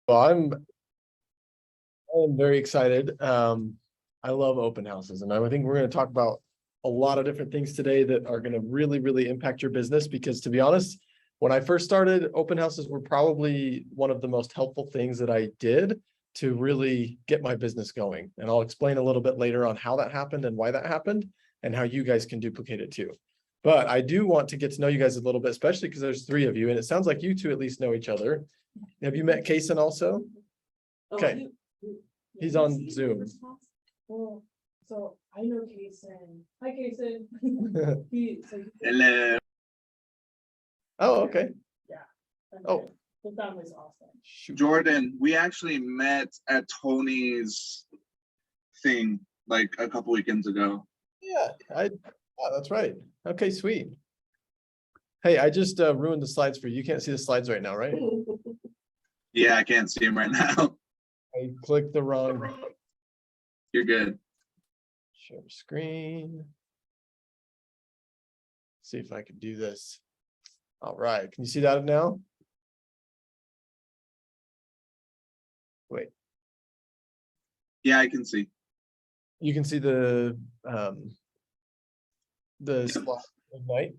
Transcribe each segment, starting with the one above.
Well, I'm very excited. I love open houses, and I think we're going to talk about a lot of different things today that are going to really, really impact your business. Because to be honest, when I first started, open houses were probably one of the most helpful things that I did to really get my business going. And I'll explain a little bit later on how that happened and why that happened and how you guys can duplicate it too. But I do want to get to know you guys a little bit, especially because there's three of you, and it sounds like you two at least know each other. Have you met Kason also? Okay. He's on Zoom. Well, so I know Kason. Hi, Kason. Hello. Oh, okay. Yeah. Oh. The family's awesome. Shoot. Jordan, we actually met at Tony's thing like a couple weekends ago. Yeah, that's right. Okay, sweet. Hey, I just ruined the slides for you. You can't see the slides right now, right? Yeah, I can't see him right now. I clicked the wrong. You're good. Share screen. See if I can do this. All right, can you see that now? Wait. Yeah, I can see. You can see the slide Ignite.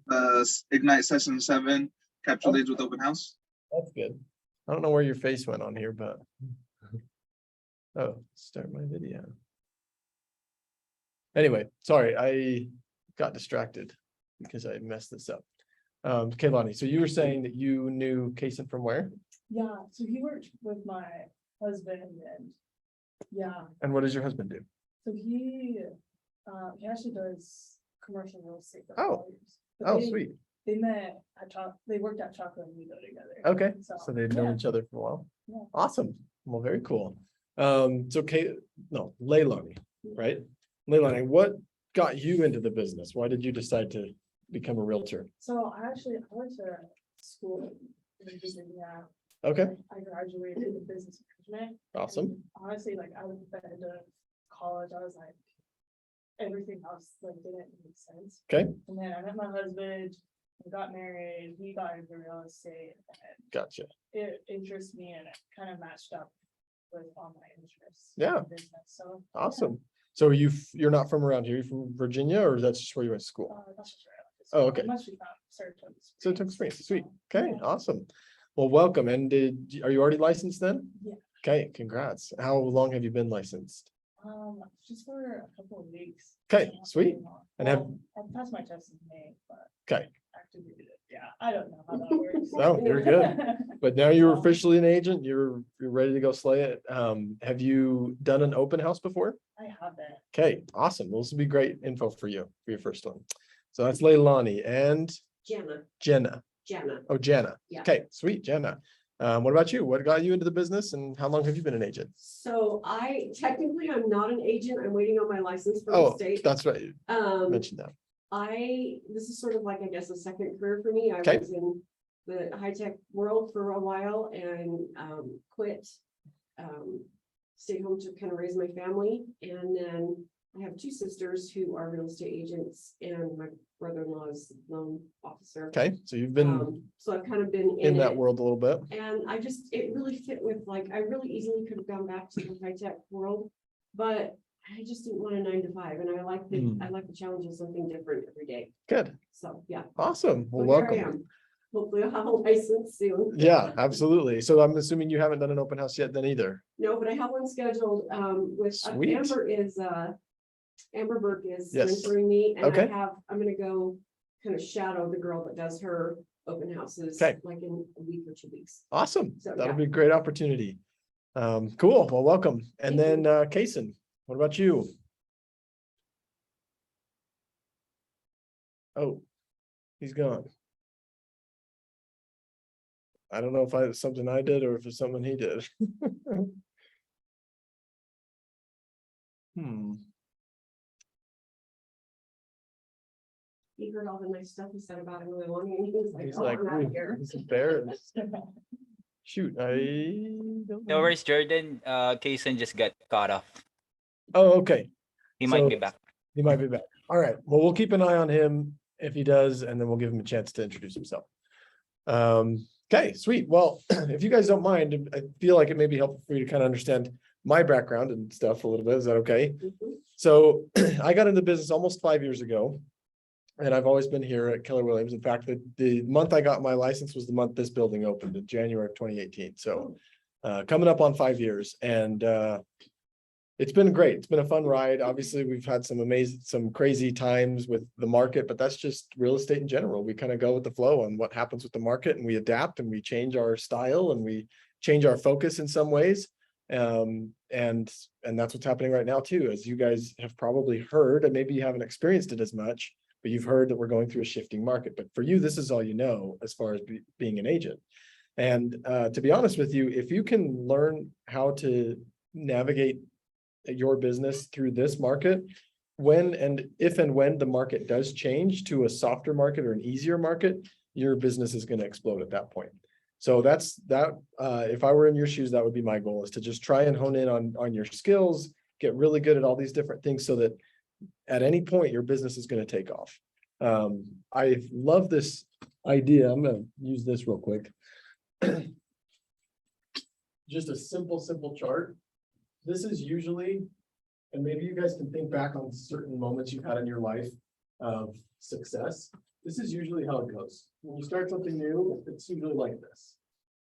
Ignite session 7, capture leads with open house. That's good. I don't know where your face went on here, but oh, start my video. Anyway, sorry, I got distracted because I messed this up. Kehlani, so you were saying that you knew Kason from where? Yeah, so he worked with my husband and yeah. And what does your husband do? So he actually does commercial real estate. for Oh. years. But Oh, they- sweet. They met at they worked at Chocolate and Nido together. Okay, so they've known yeah. each other for a while. Yeah. Awesome. Well, very cool. So Leilani, right? Leilani, what got you into the business? Why did you decide to become a realtor? So I went to school in Virginia. Okay, I graduated in business management. awesome. And honestly, like I was at the end of college, I was like, everything else like didn't make sense. Okay, And then I met my husband, we got married, he got into real estate, and gotcha. it interests me and it kind of matched up with all my interests. Yeah. in business. So Awesome. So you're not from around here, you're from Virginia, or that's just where you went to school? that's just right. Oh, okay. I must be from Saratoga So it took Springs. Springs, sweet. So, Okay, yeah. awesome. Well, welcome. And are you already licensed then? Yeah. Okay, congrats. How long have you been licensed? Just for a couple of weeks. Okay, sweet. And have- I passed my test in May, but Okay, activated it. Yeah, I don't know how that works. No, you're good. but now you're officially an agent, you're ready to go slay it. Have you done an open house before? I haven't. Okay, awesome. Well, this will be great info for you for your first one. So that's Leilani and Jenna. Jenna. Oh, Jenna. Yeah. Okay, sweet, Jenna. What about you? What got you into the business and how long have you been an agent? So I'm not an agent. I'm waiting on my license from the Oh, state. that's right. You Um, mentioned that. this is sort of like, I guess, a second career for me. I Okay. was in the high-tech world for a while and quit. Stayed home to kind of raise my family. And then I have two sisters who are real estate agents and my brother-in-law is loan officer. Okay, so you've been So I've kind of been in that it. world a little bit. And it really fit with, like, I really easily could have gone back to the high tech world, but I just didn't want a 9 to 5. And I like the challenge of something different every day. Good, So, yeah. awesome. Well, So here I welcome. am. Hopefully I'll have a license soon. Yeah, absolutely. So I'm assuming you haven't done an open house yet then either. No, but I have one scheduled, with Sweet. Amber Burke is Yes. mentoring me. And Okay. I'm gonna go kind of shadow the girl that does her open houses. Okay. Like in a week or 2 weeks. Awesome. So, That'll yeah. be a great opportunity. Cool. Well, welcome. And Thank then you. Kason, what about you? Oh, he's gone. I don't know if it's something I did or if it's something he did. He heard all the nice stuff he said about him really long, and he was like, He's oh, like, I'm out "Ooh, of here. he's embarrassed." Shoot, I don't No know. worries, Jordan. Kason just got caught off. Oh, okay. He So- might be back. He might be back. All right. Well, we'll keep an eye on him if he does, and then we'll give him a chance to introduce himself. Okay, sweet. Well, if you guys don't mind, I feel like it may be helpful for you to kind of understand my background and stuff a little bit. Is that okay? So I got into business almost 5 years ago. And I've always been here at Keller Williams. In fact, the month I got my license was the month this building opened in January of 2018. So coming up on 5 years, and it's been great. It's been a fun ride. Obviously, we've had some crazy times with the market, but that's just real estate in general. We kind of go with the flow on what happens with the market, and we adapt and we change our style and we change our focus in some ways. And that's what's happening right now too, as you guys have probably heard, and maybe you haven't experienced it as much, but you've heard that we're going through a shifting market. But for you, this is all you know as far as being an agent. And to be honest with you, if you can learn how to navigate your business through this market, if and when the market does change to a softer market or an easier market, your business is going to explode at that point. So that's that. If I were in your shoes, that would be my goal, is to just try and hone in on your skills, get really good at all these different things so that at any point your business is going to take off. I love this idea. I'm going to use this real quick. Just a simple chart. This is usually, and maybe you guys can think back on certain moments you've had in your life of success. This is usually how it goes. When you start something new, it's usually like this.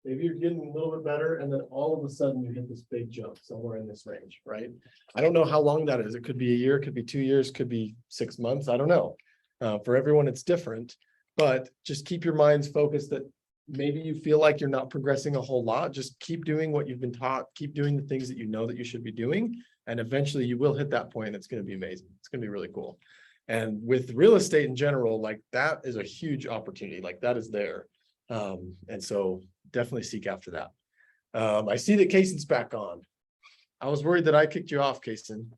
Maybe you're getting a little bit better, and then all of a sudden you hit this big jump somewhere in this range, right? I don't know how long that is. It could be a year, it could be 2 years, could be 6 months. I don't know. For everyone, it's different, but just keep your minds focused that maybe you feel like you're not progressing a whole lot. Just keep doing what you've been taught, keep doing the things that you know that you should be doing. And eventually you will hit that point and it's going to be amazing. It's going to be really cool. And with real estate in general, like that is a huge opportunity, like that is there. And so definitely seek after that. I see that Kaysen's back on. I was worried that I kicked you off, Kaysen.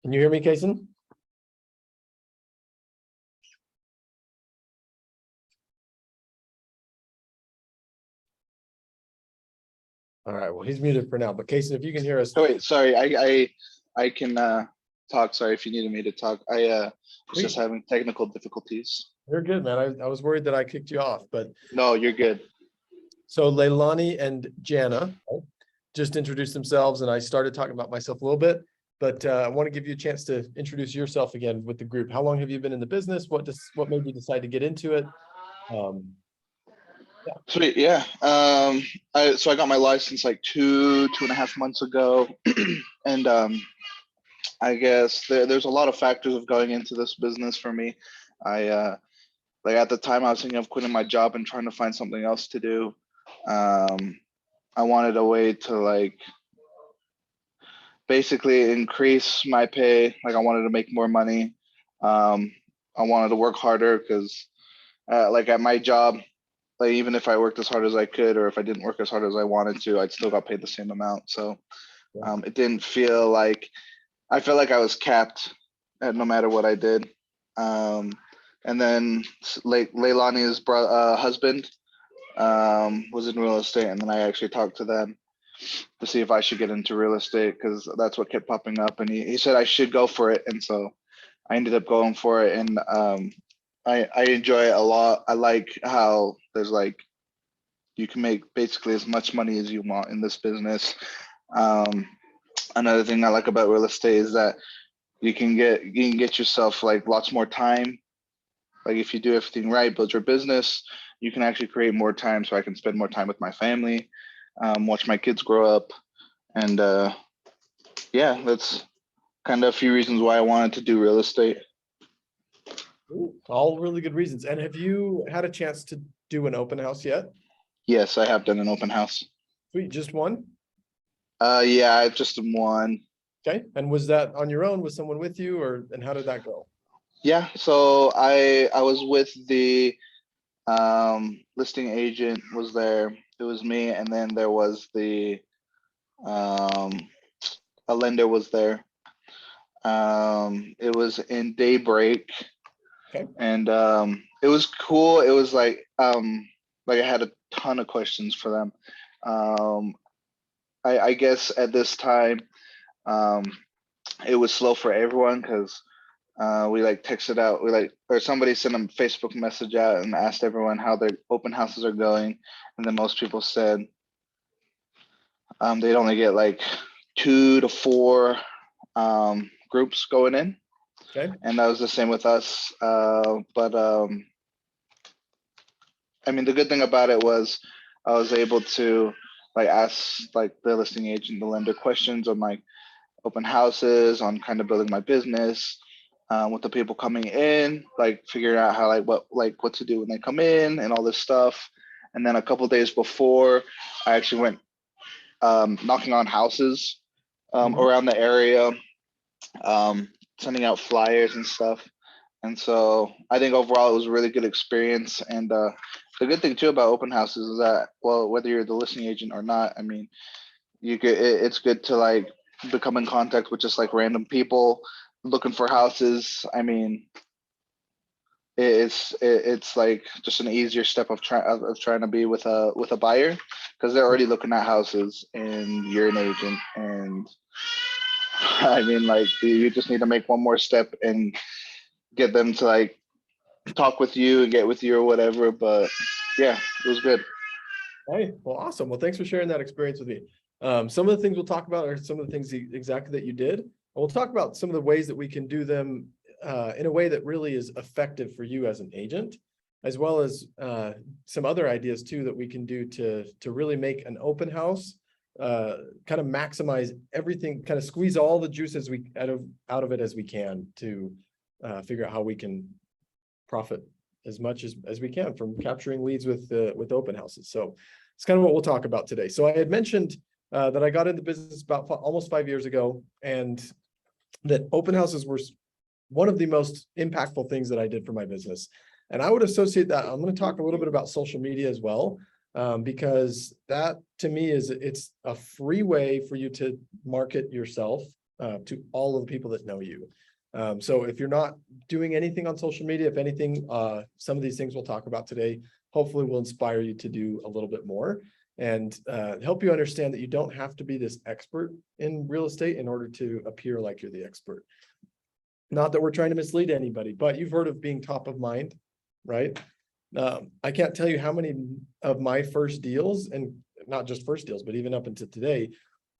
Can you hear me, Kaysen? All right, well, he's muted for now, but Kaysen, if you can hear us. Oh, wait, sorry, I can talk. Sorry if you needed me to talk. I was just having technical difficulties. You're good, man. I was worried that I kicked you off, but No, you're good. so Leilani and Jana just introduced themselves, and I started talking about myself a little bit, but I want to give you a chance to introduce yourself again with the group. How long have you been in the business? What made you decide to get into it? Sweet, yeah. So I got my license like 2.5 months ago, and I guess there's a lot of factors of going into this business for me. Like at the time I was thinking of quitting my job and trying to find something else to do. I wanted a way to like basically increase my pay. Like I wanted to make more money. I wanted to work harder because like at my job, like even if I worked as hard as I could, or if I didn't work as hard as I wanted to, I'd still got paid the same amount. So it didn't feel like, I felt like I was capped at no matter what I did. And then Leilani's husband was in real estate, and then I actually talked to them to see if I should get into real estate because that's what kept popping up, and he said I should go for it, and so I ended up going for it, and I enjoy it a lot. I like how there's like you can make basically as much money as you want in this business. Another thing I like about real estate is that you can get yourself like lots more time. Like if you do everything right, build your business, you can actually create more time so I can spend more time with my family, watch my kids grow up. And yeah, that's kind of a few reasons why I wanted to do real estate. All really good reasons. And have you had a chance to do an open house yet? Yes, I have done an open house. Sweet, just one? Yeah, I've just done one. Okay, and was that on your own? Was someone with you, and how did that go? Yeah, so I was with the listing agent was there. It was me, and then there was the a lender was there. It was in Daybreak. Okay. And it was cool. It was like I had a ton of questions for them. I guess at this time it was slow for everyone because We like texted out, or somebody sent a Facebook message out and asked everyone how their open houses are going. And then most people said they'd only get like 2 to 4 groups going in. Okay. And that was the same with us. But I mean, the good thing about it was I was able to like ask like the listing agent, the lender questions on like open houses, on kind of building my business, with the people coming in, like figuring out how what to do when they come in and all this stuff. And then a couple days before, I actually went knocking on houses around the area, sending out flyers and stuff. And so I think overall it was a really good experience. And the good thing too about open houses is that, well, whether you're the listing agent or not, I mean, it's good to like become in contact with just like random people looking for houses. I mean, it's like just an easier step of trying to be with a buyer, because they're already looking at houses and you're an agent. And I mean, like, you just need to make one more step and get them to like talk with you and get with you or whatever. But yeah, it was good. Hey, well, awesome. Well, thanks for sharing that experience with me. Some of the things we'll talk about are some of the things exactly that you did. And we'll talk about some of the ways that we can do them in a way that really is effective for you as an agent, as well as some other ideas too that we can do to really make an open house kind of maximize everything, kind of squeeze all the juices out of it as we can to figure out how we can profit as much as we can from capturing leads with open houses. So it's kind of what we'll talk about today. So I had mentioned that I got into business about almost 5 years ago, and that open houses were one of the most impactful things that I did for my business. And I would associate that. I'm going to talk a little bit about social media as well, because that to me it's a free way for you to market yourself to all of the people that know you. So if you're not doing anything on social media, if anything, some of these things we'll talk about today, hopefully will inspire you to do a little bit more and help you understand that you don't have to be this expert in real estate in order to appear like you're the expert. Not that we're trying to mislead anybody, but you've heard of being top of mind, right? I can't tell you how many of my first deals, and not just first deals, but even up until today,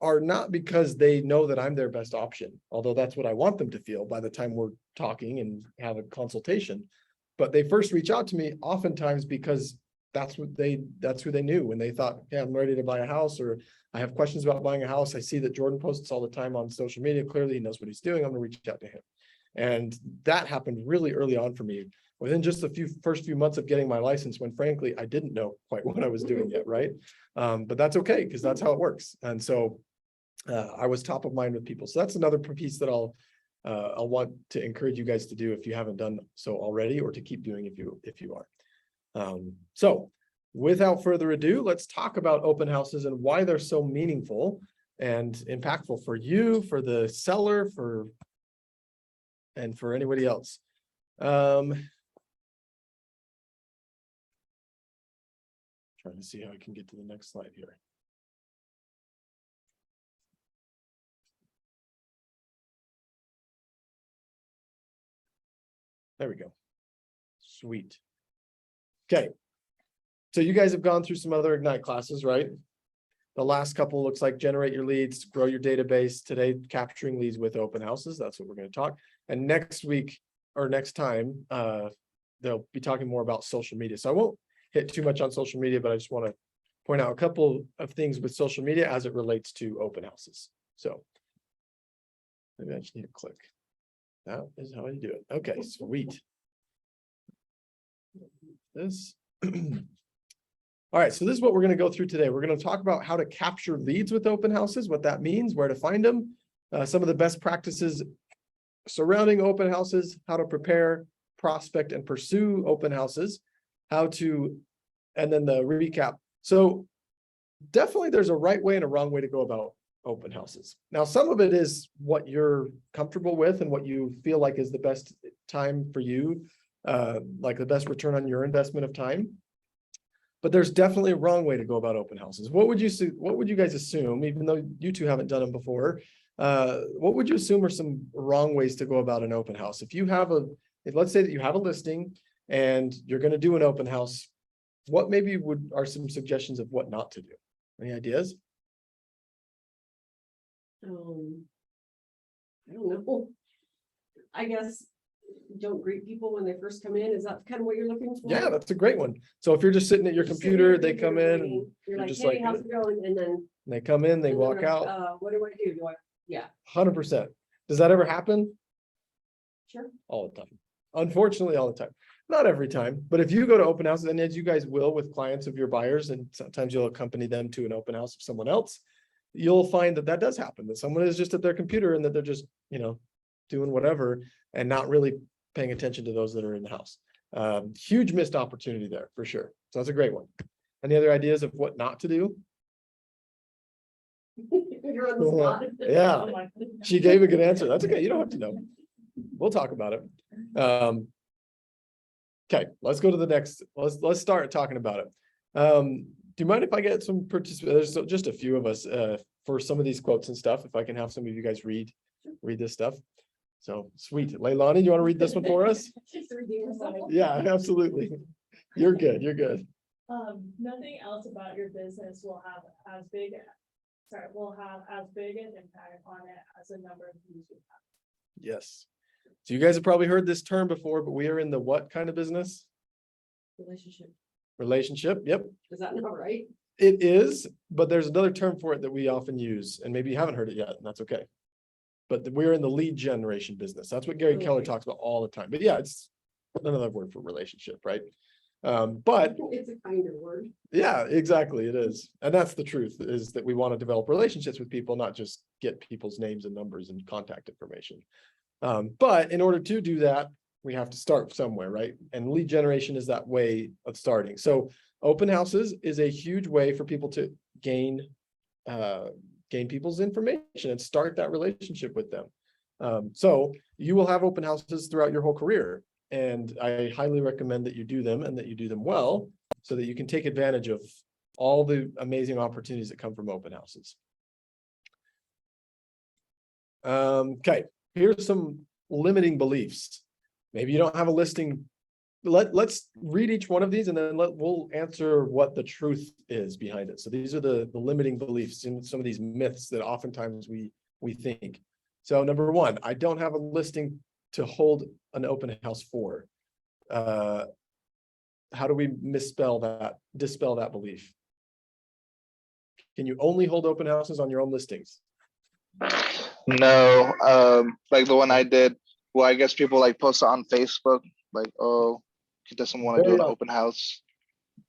are not because they know that I'm their best option, although that's what I want them to feel by the time we're talking and have a consultation. But they first reach out to me oftentimes because that's who they knew when they thought, yeah, I'm ready to buy a house, or I have questions about buying a house. I see that Jordan posts all the time on social media. Clearly he knows what he's doing. I'm gonna reach out to him. And that happened really early on for me, within just the first few months of getting my license, when frankly, I didn't know quite what I was doing yet, right? But that's okay, because that's how it works. And so I was top of mind with people. So that's another piece that I'll want to encourage you guys to do if you haven't done so already, or to keep doing if you are. So without further ado, let's talk about open houses and why they're so meaningful and impactful for you, for the seller, and for anybody else. Trying to see how I can get to the next slide here. There we go. Sweet. Okay. So you guys have gone through some other Ignite classes, right? The last couple looks like generate your leads, grow your database. Today, capturing leads with open houses. That's what we're going to talk. And next week or next time, they'll be talking more about social media. So I won't hit too much on social media, but I just want to point out a couple of things with social media as it relates to open houses. So maybe I just need to click. That is how you do it. Okay, sweet. This. All right, so this is what we're going to go through today. We're going to talk about how to capture leads with open houses, what that means, where to find them, some of the best practices surrounding open houses, how to prepare, prospect, and pursue open houses, and then the recap. So definitely there's a right way and a wrong way to go about open houses. Now, some of it is what you're comfortable with and what you feel like is the best time for you, like the best return on your investment of time. But there's definitely a wrong way to go about open houses. What would you guys assume, even though you two haven't done them before, What would you assume are some wrong ways to go about an open house? Let's say that you have a listing and you're gonna do an open house, what maybe are some suggestions of what not to do? Any ideas? I don't know. I guess don't greet people when they first come in. Is that kind of what you're looking for? Yeah, that's a great one. So if you're just sitting at your Just sitting at computer, your they come computer in, and waiting, You're like, just hey, like, how's it going? And then. they come in, they and they're walk like, out, What do I do? Yeah, 100%. Does that ever happen? sure. All the time. Unfortunately, all the time. Not every time, but if you go to open houses, and as you guys will with clients of your buyers, and sometimes you'll accompany them to an open house of someone else, you'll find that does happen, that someone is just at their computer and that they're just, doing whatever and not really paying attention to those that are in the house. Huge missed opportunity there for sure. So that's a great one. Any other ideas of what not to do? You're on the spot. Yeah. Oh my goodness. She gave a good answer. That's okay. You don't have to know. We'll talk about it. Okay, let's go to the next. Let's start talking about it. Do you mind if I get some participants? There's just a few of us for some of these quotes and stuff. If I can have some of you guys read this stuff. So sweet. Leilani, you want to read this one for us? Just to redeem yourself. Yeah, absolutely. You're good. You're good. Nothing else about your business will have as big an impact on it as the number of views you have. Yes. So you guys have probably heard this term before, but we are in the what kind of business? Relationship. Yep. Is that not right? It is, but there's another term for it that we often use, and maybe you haven't heard it yet, and that's okay. But we're in the lead generation business. That's what Gary Keller Okay. talks about all the time. But yeah, it's another word for relationship, right? But It's a kinder word. yeah, exactly, it is. And that's the truth, is that we want to develop relationships with people, not just get people's names and numbers and contact information. But in order to do that, we have to start somewhere, right? And lead generation is that way of starting. So open houses is a huge way for people to gain people's information and start that relationship with them. So you will have open houses throughout your whole career. And I highly recommend that you do them and that you do them well so that you can take advantage of all the amazing opportunities that come from open houses. Okay, here's some limiting beliefs. Maybe you don't have a listing. Let's read each one of these and then we'll answer what the truth is behind it. So these are the limiting beliefs in some of these myths that oftentimes we think. So number one, I don't have a listing to hold an open house for. How do we dispel that belief? Can you only hold open houses on your own listings? No, like the one I did, well, I guess people like post it on Facebook, like, oh, does someone want to do an open house?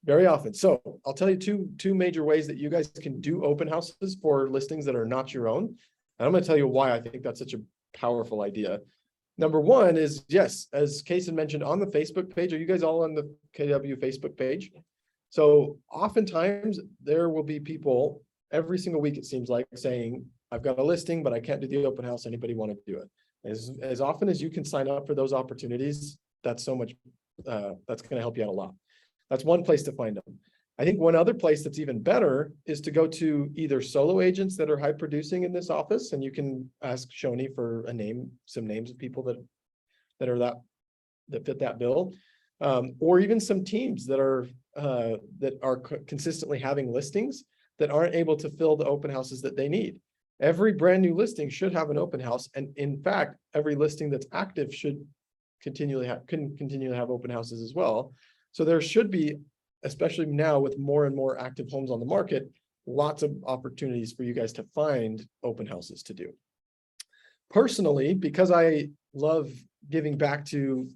Very often. So I'll tell you two major ways that you guys can do open houses for listings that are not your own. And I'm going to tell you why I think that's such a powerful idea. Number one is, yes, as Kason mentioned on the Facebook page. Are you guys all on the KW Facebook page? So oftentimes there will be people every single week, it seems like, saying, I've got a listing, but I can't do the open house. Anybody want to do it? As often as you can sign up for those opportunities, that's so much, that's going to help you out a lot. That's one place to find them. I think one other place that's even better is to go to either solo agents that are high producing in this office, and you can ask Shoni for some names of people that fit that bill, or even some teams that are consistently having listings that aren't able to fill the open houses that they need. Every brand new listing should have an open house, and in fact, every listing that's active should continue to have open houses as well. So there should be, especially now with more and more active homes on the market, lots of opportunities for you guys to find open houses to do. Personally, because I love giving back to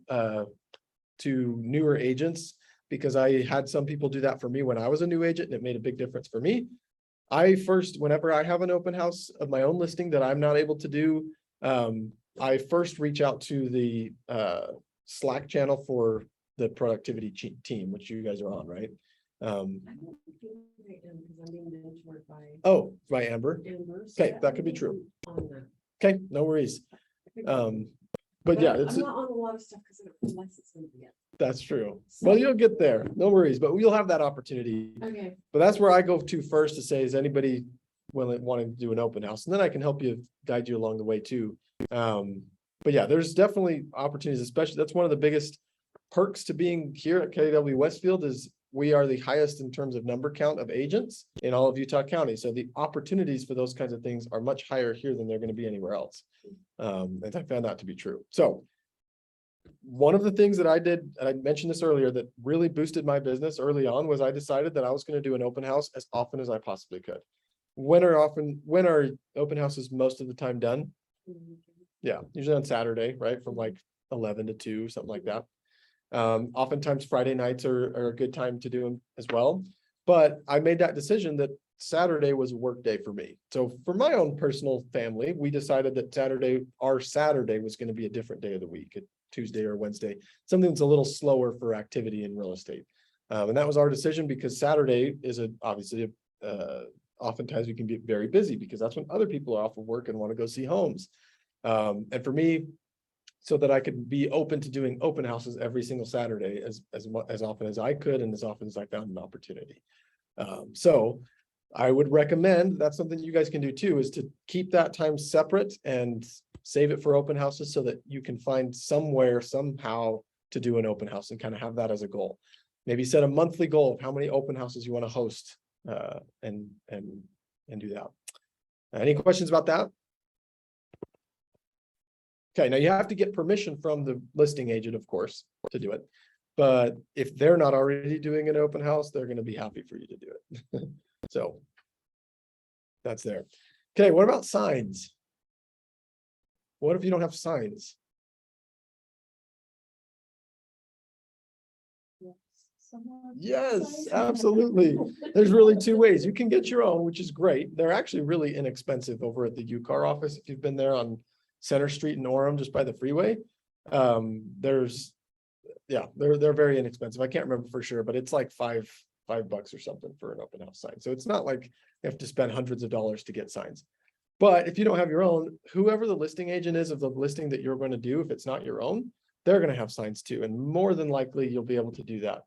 newer agents, because I had some people do that for me when I was a new agent, and it made a big difference for me. Whenever I have an open house of my own listing that I'm not able to do, I first reach out to the Slack channel for the productivity team, which you guys are on, right? I don't think I am, because I'm being mentored by Oh, by Amber. Amber. So Okay, that could be true. on that. Okay, no worries. I think But yeah, I'm not on a lot of stuff because I don't have a license number yet. that's true. Well, you'll get there. No worries, but you'll have that opportunity. Okay. But that's where I go to first to say, is anybody wanting to do an open house, and then I can help you guide you along the way too. But yeah, there's definitely opportunities, especially that's one of the biggest perks to being here at KW Westfield is we are the highest in terms of number count of agents in all of Utah County. So the opportunities for those kinds of things are much higher here than they're going to be anywhere else. And I found that to be true. So one of the things that I did, and I mentioned this earlier, that really boosted my business early on was I decided that I was going to do an open house as often as I possibly could. When are open houses most of the time done? Yeah, usually on Saturday, right? From like 11 to 2, something like that. Oftentimes Friday nights are a good time to do them as well. But I made that decision that Saturday was a work day for me. So for my own personal family, we decided that our Saturday was going to be a different day of the week, a Tuesday or Wednesday, something that's a little slower for activity in real estate. And that was our decision because Saturday is obviously oftentimes we can be very busy because that's when other people are off of work and want to go see homes. And for me, so that I could be open to doing open houses every single Saturday as often as I could and as often as I found an opportunity. So I would recommend that's something you guys can do too, is to keep that time separate and save it for open houses so that you can find somewhere somehow to do an open house and kind of have that as a goal. Maybe set a monthly goal of how many open houses you want to host and do that. Any questions about that? Okay, now you have to get permission from the listing agent, of course, to do it. But if they're not already doing an open house, they're going to be happy for you to do it. So that's there. Okay, what about signs? What if you don't have signs? Yes, absolutely. There's really two ways. You can get your own, which is great. They're actually really inexpensive over at the UCAR office. If you've been there on Center Street in Orem, just by the freeway. They're very inexpensive. I can't remember for sure, but it's like $5 or something for an open house sign. So it's not like you have to spend hundreds of dollars to get signs. But if you don't have your own, whoever the listing agent is of the listing that you're going to do, if it's not your own, they're going to have signs too. And more than likely, you'll be able to do that.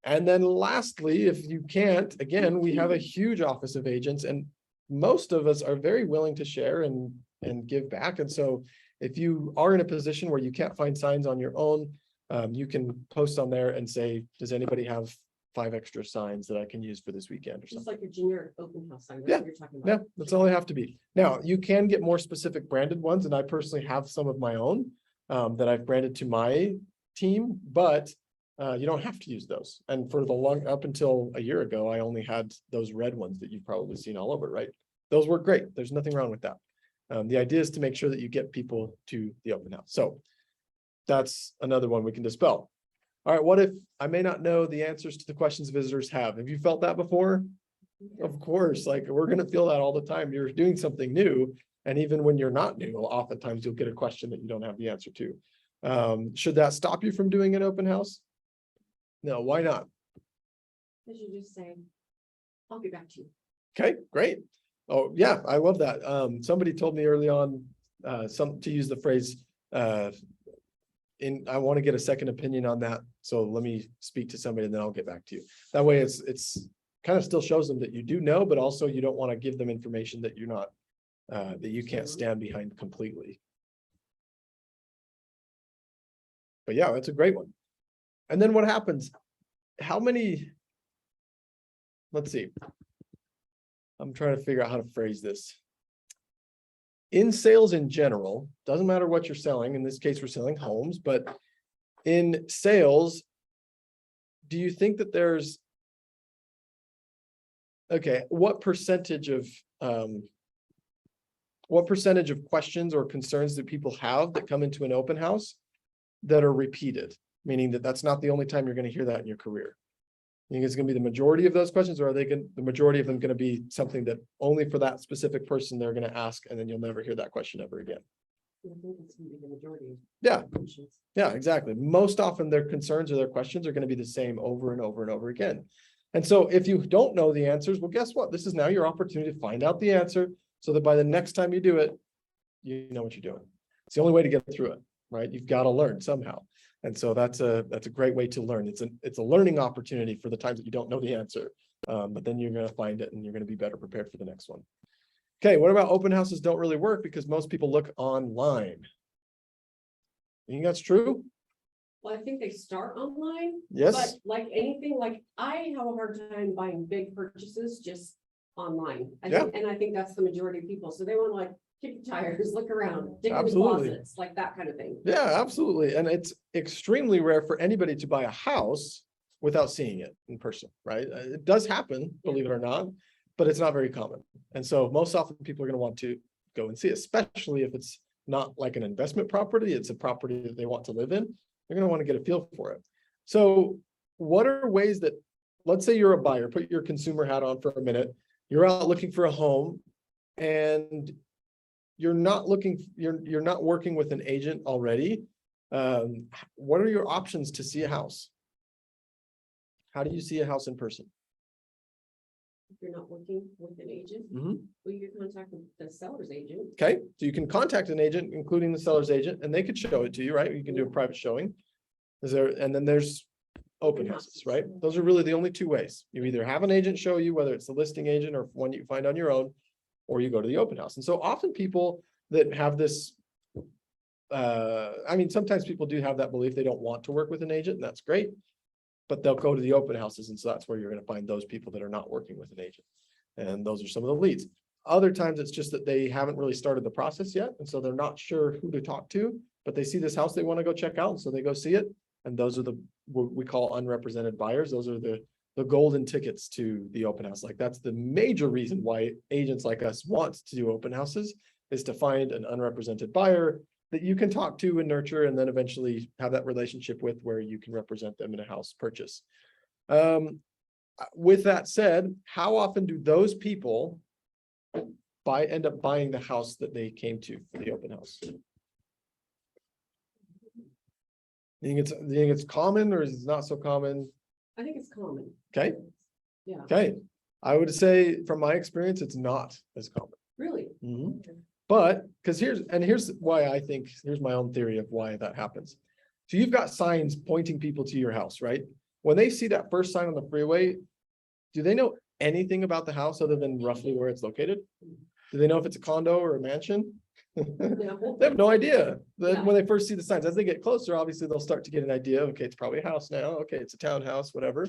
And then lastly, if you can't, again, we have a huge office of agents and most of us are very willing to share and give back. And so if you are in a position where you can't find signs on your own, you can post on there and say, does anybody have 5 extra signs that I can use for this weekend or Just something? like a generic open house sign. That's Yeah, what you're talking Yeah, about. that's all they have to be. Now, you can get more specific branded ones, and I personally have some of my own that I've branded to my team, but you don't have to use those. And for up until a year ago, I only had those red ones that you've probably seen all over, right? Those work great. There's nothing wrong with that. The idea is to make sure that you get people to the open house. So that's another one we can dispel. All right, what if I may not know the answers to the questions visitors have? Have you felt that before? Of course, like we're going to feel that all the time. You're doing something new. And even when you're not new, oftentimes you'll get a question that you don't have the answer to. Should that stop you from doing an open house? No, why not? Because you just say, I'll get back to you. Okay, great. Oh, yeah, I love that. Somebody told me early on to use the phrase, I want to get a second opinion on that. So let me speak to somebody and then I'll get back to you. That way it's kind of still shows them that you do know, but also you don't want to give them information that you're not, that you can't stand behind completely. But yeah, that's a great one. And then what happens? Let's see. I'm trying to figure out how to phrase this. In sales in general, doesn't matter what you're selling. In this case, we're selling homes, but in sales, do you think that there's, okay, what percentage of questions or concerns that people have that come into an open house that are repeated? Meaning that that's not the only time you're going to hear that in your career. You think it's going to be the majority of those questions, or are the majority of them going to be something that only for that specific person they're going to ask, and then you'll never hear that question ever again? I think it's going to be the majority. Yeah. Questions. Yeah, exactly. Most often their concerns or their questions are going to be the same over and over and over again. And so if you don't know the answers, well, guess what? This is now your opportunity to find out the answer so that by the next time you do it, you know what you're doing. It's the only way to get through it, right? You've got to learn somehow. And so that's a great way to learn. It's a learning opportunity for the times that you don't know the answer, but then you're going to find it and you're going to be better prepared for the next one. Okay, what about open houses don't really work because most people look online? You think that's true? Well, I think they start online, but Yes, like anything, like I have a hard time buying big purchases just online. Yeah. And I think that's the majority of people. So they want to like kick your tires, look around, dig in the Absolutely. closets, like that kind of thing. yeah, absolutely. And it's extremely rare for anybody to buy a house without seeing it in person, right? It does happen, believe it or not, but it's not very common. And so most often people are going to want to go and see it, especially if it's not like an investment property, it's a property that they want to live in. They're going to want to get a feel for it. So what are ways that, let's say you're a buyer, put your consumer hat on for a minute, you're out looking for a home and you're not working with an agent already. What are your options to see a house? How do you see a house in person? If you're not working with an agent, Mhm. well, you can contact the seller's agent. Okay, so you can contact an agent, including the seller's agent, and they could show it to you, right? You can do a private showing. And then there's open houses, right? Those are really the only two ways. You either have an agent show you, whether it's the listing agent or one you find on your own, or you go to the open house. And so often people that have this, I mean, sometimes people do have that belief they don't want to work with an agent, and that's great. But they'll go to the open houses, and so that's where you're going to find those people that are not working with an agent. And those are some of the leads. Other times it's just that they haven't really started the process yet, and so they're not sure who to talk to, but they see this house they want to go check out, and so they go see it. And those are what we call unrepresented buyers. Those are the golden tickets to the open house. Like that's the major reason why agents like us want to do open houses, is to find an unrepresented buyer that you can talk to and nurture, and then eventually have that relationship with where you can represent them in a house purchase. With that said, how often do those people end up buying the house that they came to for the open house? You think it's common, or is it not so common? I think it's common. Okay, Yeah, okay. I would say from my experience, it's not as common. really. Mhm. But, because here's why I think, here's my own theory of why that happens. So you've got signs pointing people to your house, right? When they see that first sign on the freeway, do they know anything about the house other than roughly where it's located? Do they know if it's a condo or a mansion? No. They have no idea. Yeah. When they first see the signs, as they get closer, obviously they'll start to get an idea. Okay, it's probably a house now. Okay, it's a townhouse, whatever.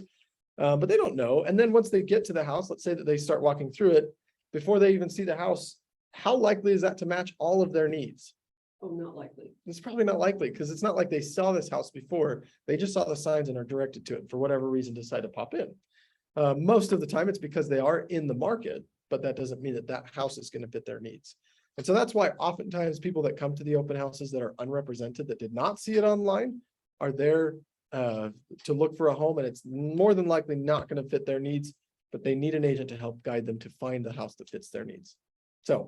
But they don't know. And then once they get to the house, let's say that they start walking through it, before they even see the house, how likely is that to match all of their needs? Oh, not likely. It's probably not likely, because it's not like they saw this house before. They just saw the signs and are directed to it, for whatever reason, decide to pop in. Most of the time it's because they are in the market, but that doesn't mean that that house is going to fit their needs. And so that's why oftentimes people that come to the open houses that are unrepresented, that did not see it online, are there to look for a home, and it's more than likely not going to fit their needs, but they need an agent to help guide them to find the house that fits their needs. So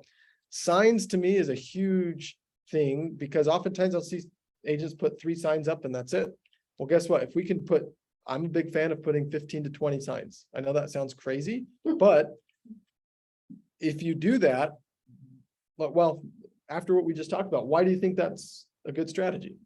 signs to me is a huge thing, because oftentimes I'll see agents put 3 signs up and that's it. Well, guess what? If we can put, I'm a big fan of putting 15 to 20 signs. I know that sounds crazy, but if you do that, well, after what we just talked about, why do you think that's a good strategy?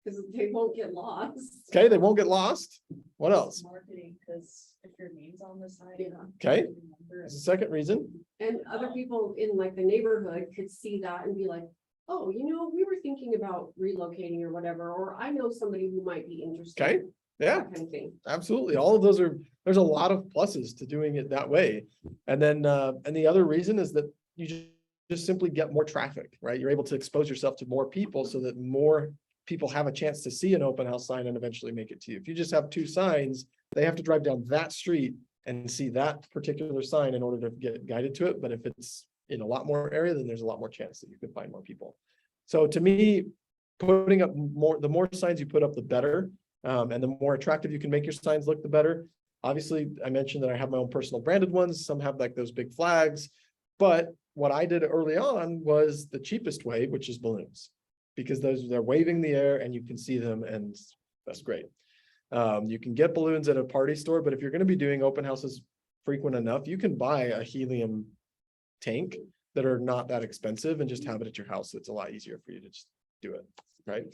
Because they won't get lost. Okay, they won't get lost. What else? Marketing, because if your name's on the side. Yeah. Okay, remember that's the second reason. And other people in like the neighborhood could see that and be like, oh, you know, we were thinking about relocating or whatever, or I know somebody who might be interested. Okay, yeah. That kind of thing. Absolutely. All of those there's a lot of pluses to doing it that way. And then, and the other reason is that you just simply get more traffic, right? You're able to expose yourself to more people so that more people have a chance to see an open house sign and eventually make it to you. If you just have 2 signs, they have to drive down that street and see that particular sign in order to get guided to it. But if it's in a lot more area, then there's a lot more chance that you can find more people. So to me, putting up the more signs you put up, the better. And the more attractive you can make your signs look, the better. Obviously, I mentioned that I have my own personal branded ones. Some have like those big flags, but what I did early on was the cheapest way, which is balloons, because they're waving in the air and you can see them, and that's great. You can get balloons at a party store, but if you're going to be doing open houses frequent enough, you can buy a helium tank that are not that expensive and just have it at your house. It's a lot easier for you to just do it, right?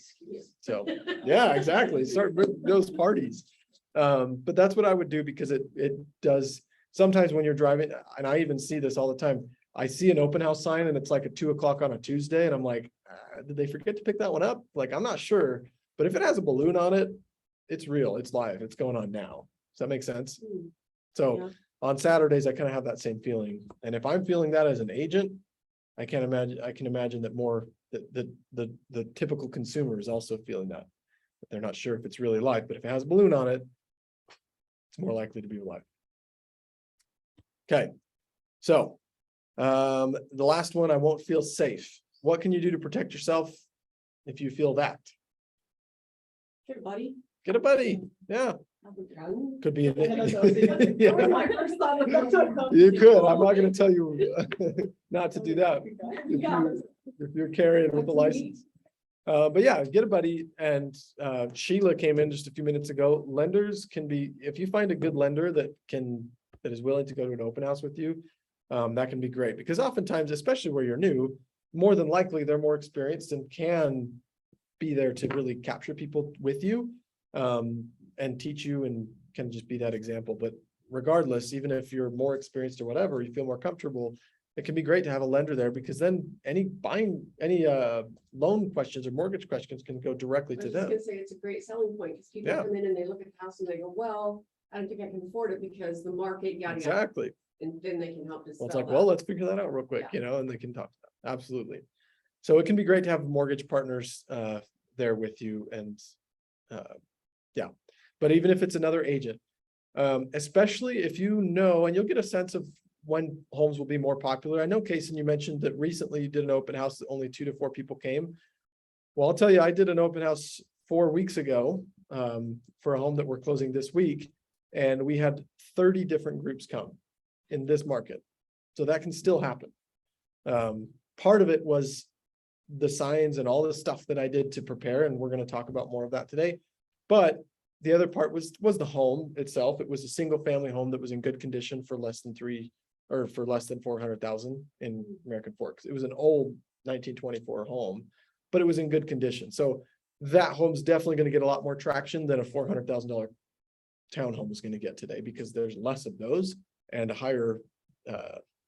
So yeah, exactly. Start those parties. But that's what I would do, because it does sometimes when you're driving, and I even see this all the time. I see an open house sign and it's like at 2 o'clock on a Tuesday and I'm like, did they forget to pick that one up? Like, I'm not sure, but if it has a balloon on it, it's real, it's live, it's going on now. Does that make sense? Mm, So yeah. on Saturdays, I kind of have that same feeling. And if I'm feeling that as an agent, I can imagine that more the typical consumer is also feeling that. But they're not sure if it's really live, but if it has a balloon on it, it's more likely to be live. Okay, so the last one, I won't feel safe. What can you do to protect yourself if you feel that? Sure, buddy. Get a buddy. Yeah, Have a gun. could be. Yeah, that was my first thought of that's what You could. I'm not going to tell you not to do that Yeah. if you're carrying with the license. But yeah, get a buddy. And Sheila came in just a few minutes ago. Lenders can be, if you find a good lender that is willing to go to an open house with you, that can be great, because oftentimes, especially where you're new, more than likely they're more experienced and can be there to really capture people with you, and teach you, and can just be that example. But regardless, even if you're more experienced or whatever, you feel more comfortable, it can be great to have a lender there, because then any loan questions or mortgage questions can go directly I to was just them. gonna say it's a great selling point, because people Yeah. come in and they look at the house and they go, well, I don't think I can afford it because the market, yada, yada. Exactly. And then they can help Well, dispel it's like, that. well, let's figure that out real quick, and they can talk. Absolutely. So it can be great to have mortgage partners there with you, and yeah. But even if it's another agent, especially if you know, and you'll get a sense of when homes will be more popular. I know, Kason, you mentioned that recently you did an open house that only 2 to 4 people came. Well, I'll tell you, I did an open house 4 weeks ago for a home that we're closing this week, and we had 30 different groups come in this market. So that can still happen. Part of it was the signs and all the stuff that I did to prepare, and we're going to talk about more of that today. But the other part was the home itself. It was a single family home that was in good condition for less than 400,000 in American Forks. It was an old 1924 home, but it was in good condition. So that home's definitely going to get a lot more traction than a $400,000 townhome is going to get today, because there's less of those and a higher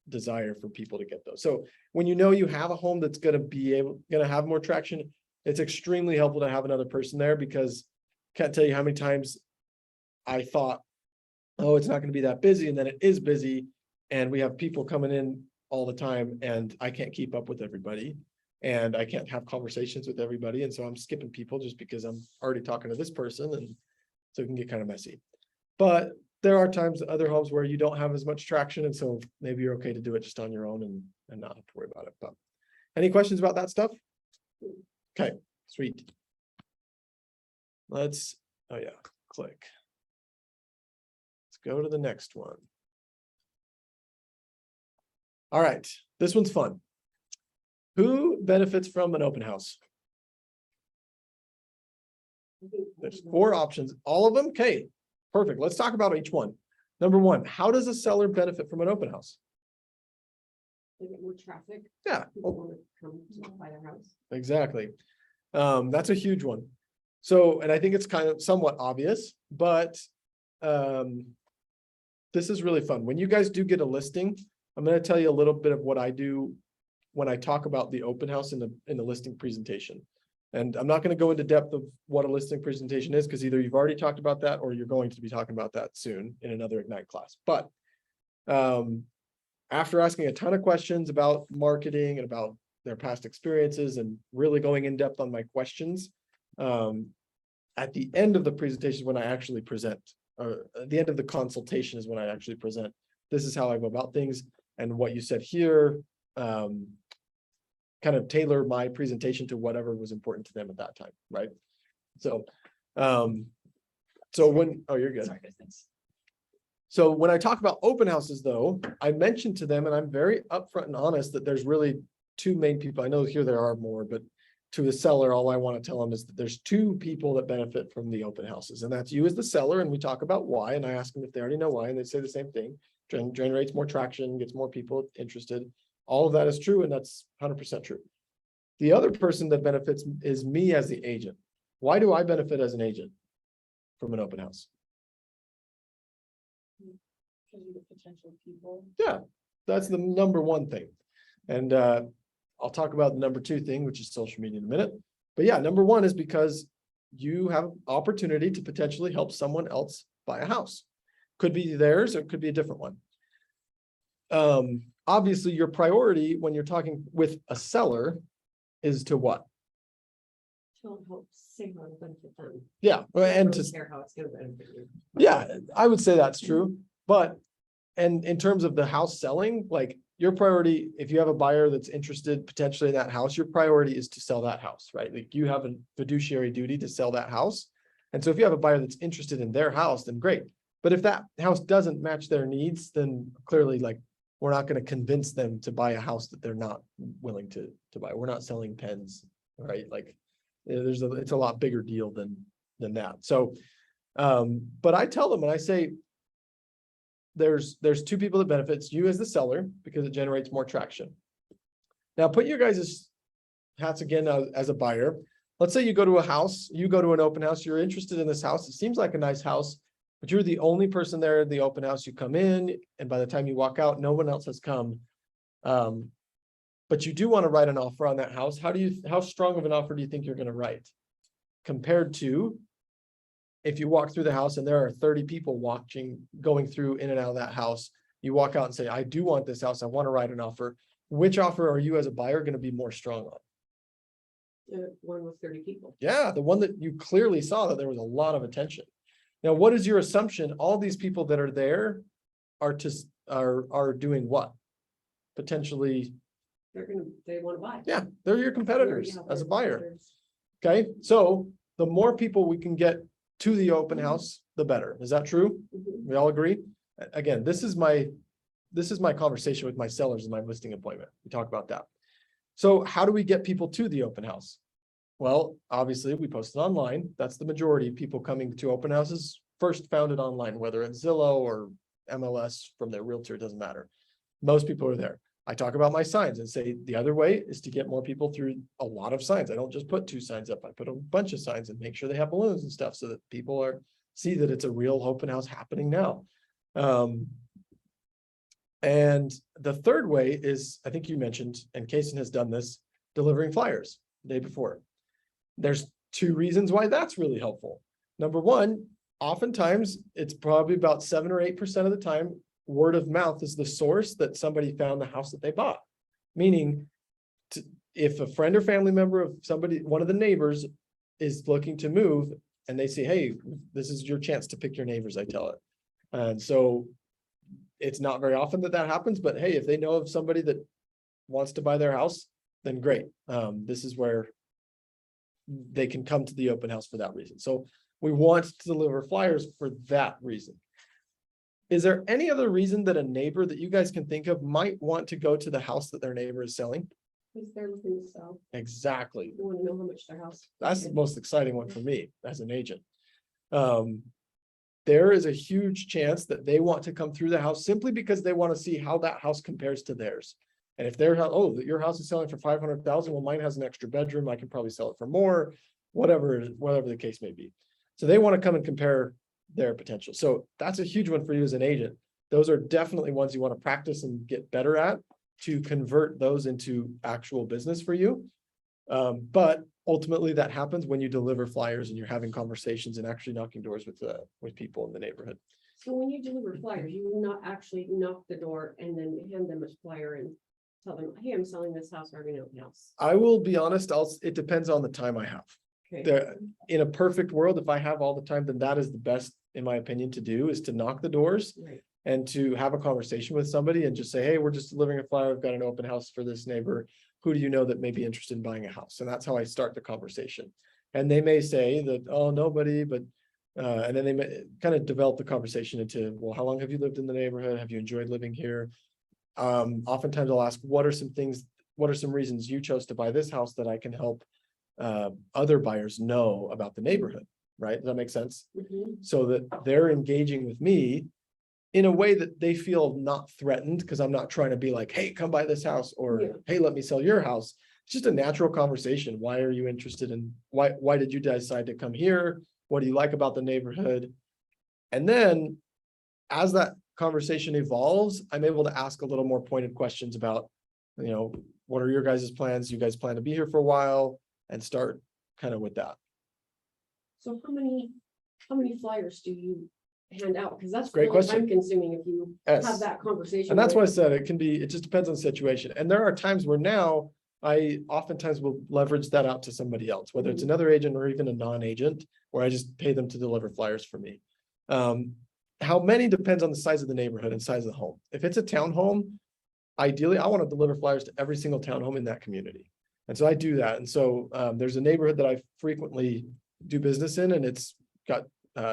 desire for people to get those. So when you know you have a home that's going to have more traction, it's extremely helpful to have another person there, because can't tell you how many times I thought, oh, it's not going to be that busy, and then it is busy, and we have people coming in all the time, and I can't keep up with everybody, and I can't have conversations with everybody, and so I'm skipping people just because I'm already talking to this person, and so it can get kind of messy. But there are times, other homes where you don't have as much traction, and so maybe you're okay to do it just on your own and not have to worry about it. But any questions about that stuff? Okay, sweet. Oh yeah, click. Let's go to the next one. All right, this one's fun. Who benefits from an open house? There's 4 options, all of them. Okay, perfect. Let's talk about each one. Number 1, how does a seller benefit from an open house? They get more traffic. Yeah, People want to come to buy their house. exactly. That's a huge one. So, and I think it's kind of somewhat obvious, but this is really fun. When you guys do get a listing, I'm going to tell you a little bit of what I do when I talk about the open house in the listing presentation. And I'm not going to go into depth of what a listing presentation is, because either you've already talked about that or you're going to be talking about that soon in another Ignite class. But after asking a ton of questions about marketing and about their past experiences and really going in depth on my questions, at the end of the presentation, when I actually present, or at the end of the consultation is when I actually present, this is how I go about things, and what you said here, kind of tailor my presentation to whatever was important to them at that time, right? So, oh, you're good. Sorry, thanks. So when I talk about open houses, though, I mentioned to them, and I'm very upfront and honest, that there's really 2 main people. I know here there are more, but to the seller, all I want to tell them is that there's 2 people that benefit from the open houses, and that's you as the seller, and we talk about why, and I ask them if they already know why, and they say the same thing. Generates more traction, gets more people interested. All of that is true, and that's 100% true. The other person that benefits is me as the agent. Why do I benefit as an agent from an open house? Because you get potential people. Yeah, that's the number one thing. And I'll talk about the number two thing, which is social media in a minute. But yeah, number one is because you have opportunity to potentially help someone else buy a house. Could be theirs, or it could be a different one. Obviously, your priority when you're talking with a seller is to what? To help say how to benefit them. Yeah, and to, Don't care how it's gonna benefit you. yeah, I would say that's true, but. And in terms of the house selling, like your priority, if you have a buyer that's interested potentially in that house, your priority is to sell that house, right? Like you have a fiduciary duty to sell that house. And so if you have a buyer that's interested in their house, then great. But if that house doesn't match their needs, then clearly like we're not going to convince them to buy a house that they're not willing to buy. We're not selling pens, right? Like it's a lot bigger deal than that. So, but I tell them and I say, there's two people that benefits you as the seller because it generates more traction. Now put your guys' hats again as a buyer. Let's say you go to a house, you go to an open house, you're interested in this house. It seems like a nice house, but you're the only person there at the open house. You come in and by the time you walk out, no one else has come. But you do want to write an offer on that house. How strong of an offer do you think you're going to write? Compared to if you walk through the house and there are 30 people going through in and out of that house, you walk out and say, I do want this house. I want to write an offer. Which offer are you as a buyer going to be more strong on? One with 30 people. Yeah, the one that you clearly saw that there was a lot of attention. Now, what is your assumption? All these people that are there are doing what? Potentially. They want to buy. Yeah, they're your competitors Yeah, as a they're buyer. competitors. Okay, so the more people we can get to the open house, the better. Is that true? Mhm. We all agree? Again, this is my conversation with my sellers in my listing appointment. We talk about that. So how do we get people to the open house? Well, obviously we post it online. That's the majority of people coming to open houses first found it online, whether it's Zillow or MLS from their realtor, it doesn't matter. Most people are there. I talk about my signs and say the other way is to get more people through a lot of signs. I don't just put 2 signs up. I put a bunch of signs and make sure they have balloons and stuff so that people see that it's a real open house happening now. And the third way is, I think you mentioned, and Kaysen has done this, delivering flyers the day before. There's 2 reasons why that's really helpful. Number one, oftentimes it's probably about 7 or 8% of the time, word of mouth is the source that somebody found the house that they bought. Meaning, if a friend or family member of somebody, one of the neighbors is looking to move and they say, hey, this is your chance to pick your neighbors, I tell it. And so it's not very often that happens, but hey, if they know of somebody that wants to buy their house, then great. This is where they can come to the open house for that reason. So we want to deliver flyers for that reason. Is there any other reason that a neighbor that you guys can think of might want to go to the house that their neighbor is selling? Because they're looking to sell. Exactly. They want to know how much their house. That's the most exciting one for me as an agent. There is a huge chance that they want to come through the house simply because they want to see how that house compares to theirs. And if their house, oh, your house is selling for 500,000, well, mine has an extra bedroom. I can probably sell it for more, whatever the case may be. So they want to come and compare their potential. So that's a huge one for you as an agent. Those are definitely ones you want to practice and get better at to convert those into actual business for you. But ultimately that happens when you deliver flyers and you're having conversations and actually knocking doors with people in the neighborhood. So when you deliver flyers, you will not actually knock the door and then hand them a flyer and tell them, hey, I'm selling this house, or an open house. I will be honest, it depends on the time I have. Okay. In a perfect world, if I have all the time, then that is the best, in my opinion, to do is to knock the doors Right. and to have a conversation with somebody and just say, hey, we're just delivering a flyer. I've got an open house for this neighbor. Who do you know that may be interested in buying a house? And that's how I start the conversation. And they may say that, oh, nobody, but, and then they may kind of develop the conversation into, well, how long have you lived in the neighborhood? Have you enjoyed living here? Oftentimes I'll ask, what are some reasons you chose to buy this house that I can help other buyers know about the neighborhood, right? Does that make sense? Mhm. So that they're engaging with me in a way that they feel not threatened because I'm not trying to be like, hey, come buy this house or Yeah. hey, let me sell your house. It's just a natural conversation. Why are you interested in why did you decide to come here? What do you like about the neighborhood? And then as that conversation evolves, I'm able to ask a little more pointed questions about, what are your guys' plans? You guys plan to be here for a while, and start kind of with that. So how many flyers do you hand out? Because that's Great really question. time consuming if you Yes. have that conversation. And that's why I with- said it just depends on the situation. And there are times where now I oftentimes will leverage that out to somebody else, whether it's another agent or even a non-agent, where I just pay them to deliver flyers for me. How many depends on the size of the neighborhood and size of the home. If it's a townhome, ideally, I want to deliver flyers to every single townhome in that community. And so I do that. And so there's a neighborhood that I frequently do business in, and it's got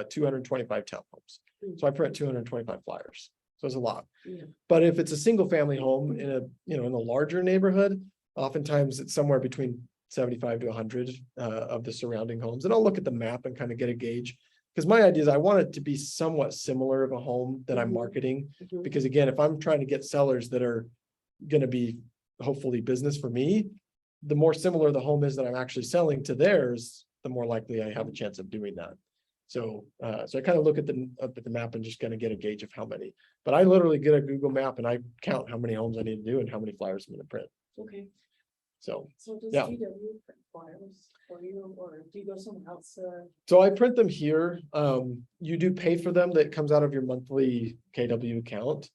225 townhomes. So I print 225 flyers. So it's a lot. Yeah. But if it's a single family home in in a larger neighborhood, oftentimes it's somewhere between 75 to 100 of the surrounding homes. And I'll look at the map and kind of get a gauge. Because my idea is I want it to be somewhat similar of a home that I'm marketing. Mhm. Because again, if I'm trying to get sellers that are going to be hopefully business for me, the more similar the home is that I'm actually selling to theirs, the more likely I have a chance of doing that. So I kind of look at the map and just kind of get a gauge of how many. But I literally get a Google map and I count how many homes I need to do and how many flyers I'm going to print. Okay. So So does Yeah. GW print flyers for you, or do you go somewhere else So I print them here. You do pay for them. That comes out of your monthly KW account.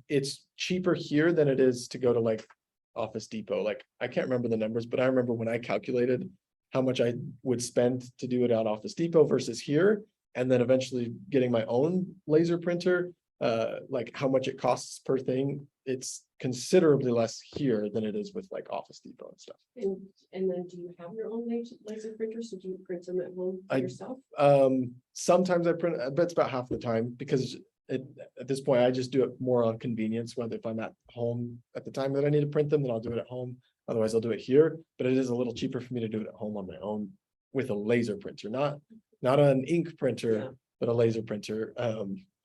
It's cheaper here than it is to go to like Office Depot. Like I can't remember the numbers, but I remember when I calculated how much I would spend to do it at Office Depot versus here, and then eventually getting my own laser printer, like how much it costs per thing. It's considerably less here than it is with like Office Depot and stuff. And then do you have your own laser printers? So do you print them at home I- yourself? Sometimes I print, but it's about half the time because at this point, I just do it more on convenience, whether if I'm at home at the time that I need to print them, then I'll do it at home. Otherwise, I'll do it here, but it is a little cheaper for me to do it at home on my own with a laser printer, not an ink printer, Yeah. but a laser printer.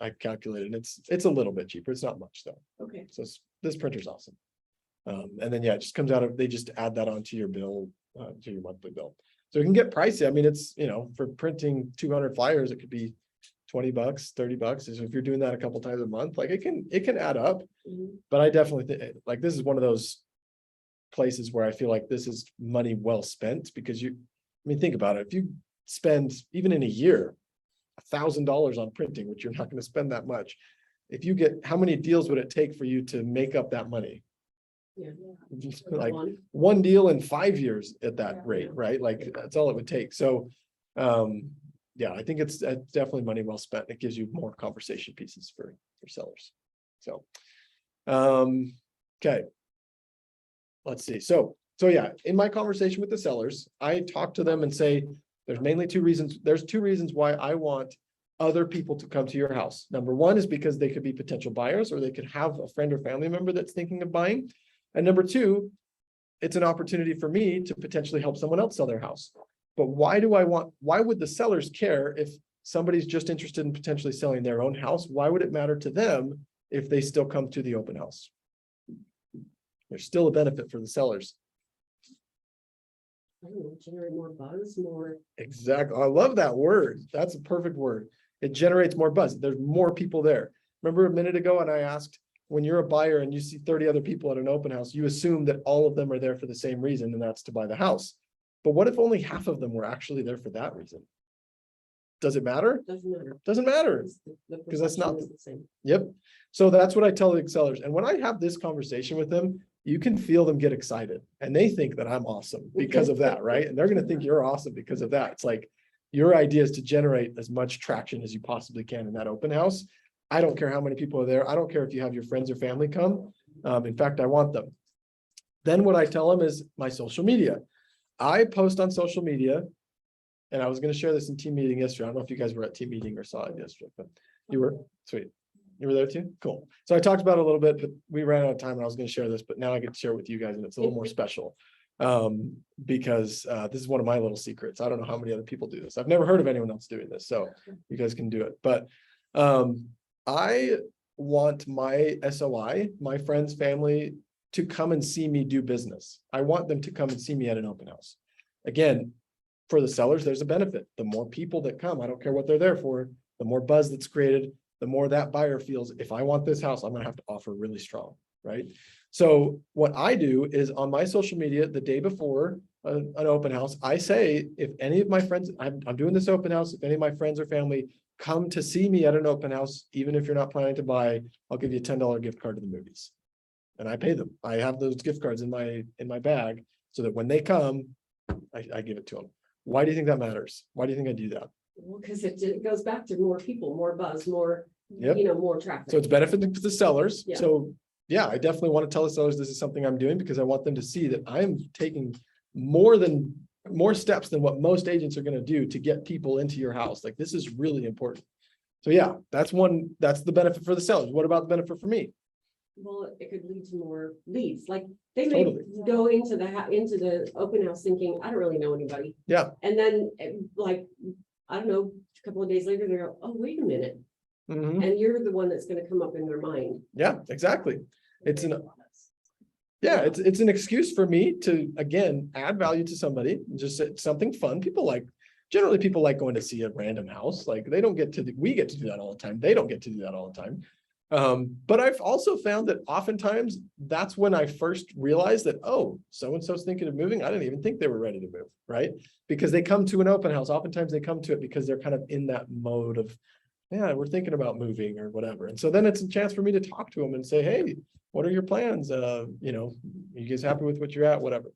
I calculated, it's a little bit cheaper. It's not much though. Okay. So this printer's awesome. And then, yeah, it just comes out of, they just add that onto your bill, to your monthly bill. So it can get pricey. I mean, it's, for printing 200 flyers, it could be $20, $30. So if you're doing that a couple times a month, like it can add up. Mhm. But I definitely think like this is one of those places where I feel like this is money well spent because think about it. If you spend even in a year, $1,000 on printing, which you're not going to spend that much. If you get, how many deals would it take for you to make up that money? Yeah. Like One. one deal in 5 years at that Yeah. rate, right? Like that's all it would take. So, yeah, I think it's definitely money well spent. It gives you more conversation pieces for sellers. So, okay. Let's see. So yeah, in my conversation with the sellers, I talk to them and say, there's mainly two reasons. There's two reasons why I want other people to come to your house. Number one is because they could be potential buyers, or they could have a friend or family member that's thinking of buying. And number two, it's an opportunity for me to potentially help someone else sell their house. But why would the sellers care if somebody's just interested in potentially selling their own house? Why would it matter to them if they still come to the open house? There's still a benefit for the sellers. I don't know, generate more buzz, more. Exactly. I love that word. That's a perfect word. It generates more buzz. There's more people there. Remember a minute ago, and I asked, when you're a buyer and you see 30 other people at an open house, you assume that all of them are there for the same reason, and that's to buy the house. But what if only half of them were actually there for that reason? Does it matter? Doesn't matter. Doesn't matter. Because that's not the same. Yep. So that's what I tell the sellers. And when I have this conversation with them, you can feel them get excited, and they think that I'm awesome because of that, right? And they're going to think you're awesome because of that. It's like your idea is to generate as much traction as you possibly can in that open house. I don't care how many people are there. I don't care if you have your friends or family come. In fact, I want them. Then what I tell them is my social media. I post on social media, and I was going to share this in team meeting yesterday. I don't know if you guys were at team meeting or saw it yesterday, but you were. Sweet. You were there too? Cool. So I talked about it a little bit, but we ran out of time and I was going to share this, but now I get to share it with you guys, and it's a little more special. Because this is one of my little secrets. I don't know how many other people do this. I've never heard of anyone else doing this, so you guys can do it. But I want my SOI, my friends, family, to come and see me do business. I want them to come and see me at an open house. Again, for the sellers, there's a benefit. The more people that come, I don't care what they're there for, the more buzz that's created, the more that buyer feels, if I want this house, I'm gonna have to offer really strong, right? So what I do is on my social media, the day before an open house, I say, if any of my friends, I'm doing this open house, if any of my friends or family come to see me at an open house, even if you're not planning to buy, I'll give you a $10 gift card to the movies. And I pay them. I have those gift cards in my bag so that when they come, I give it to them. Why do you think that matters? Why do you think I do that? Well, because it goes back to more people, more buzz, more, Yep. more traffic. So it's benefiting to the sellers. Yeah. So yeah, I definitely want to tell the sellers this is something I'm doing because I want them to see that I'm taking more steps than what most agents are going to do to get people into your house. Like this is really important. So yeah, that's the benefit for the sellers. What about the benefit for me? Well, it could lead to more leads, like they may Totally. go into the open house thinking, I don't really know anybody. Yeah. And then like, I don't know, a couple of days later, they go, oh, wait a minute. Mhm. And you're the one that's gonna come up in their mind. Yeah, exactly. It's an excuse for me to, again, add value to somebody, just something fun. Generally people like going to see a random house. Like we get to do that all the time. They don't get to do that all the time. But I've also found that oftentimes that's when I first realized that, oh, so-and-so's thinking of moving. I didn't even think they were ready to move, right? Because they come to an open house. Oftentimes they come to it because they're kind of in that mode of, yeah, we're thinking about moving or whatever. And so then it's a chance for me to talk to them and say, hey, what are your plans? Are you guys happy with what you're at? Whatever.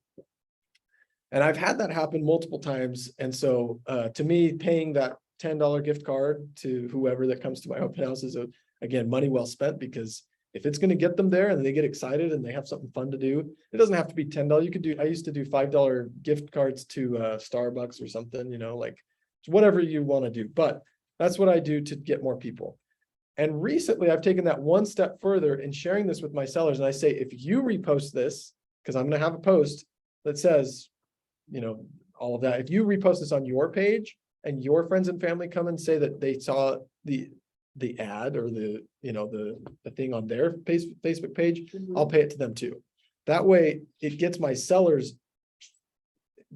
And I've had that happen multiple times. And so to me, paying that $10 gift card to whoever that comes to my open house is again, money well spent, because if it's going to get them there and they get excited and they have something fun to do, it doesn't have to be $10. I used to do $5 gift cards to Starbucks or something, like whatever you want to do. But that's what I do to get more people. And recently I've taken that one step further in sharing this with my sellers. And I say, if you repost this, because I'm going to have a post that says, all of that. If you repost this on your page and your friends and family come and say that they saw the ad or the thing on their Facebook page, I'll pay it to them too. That way it gets my sellers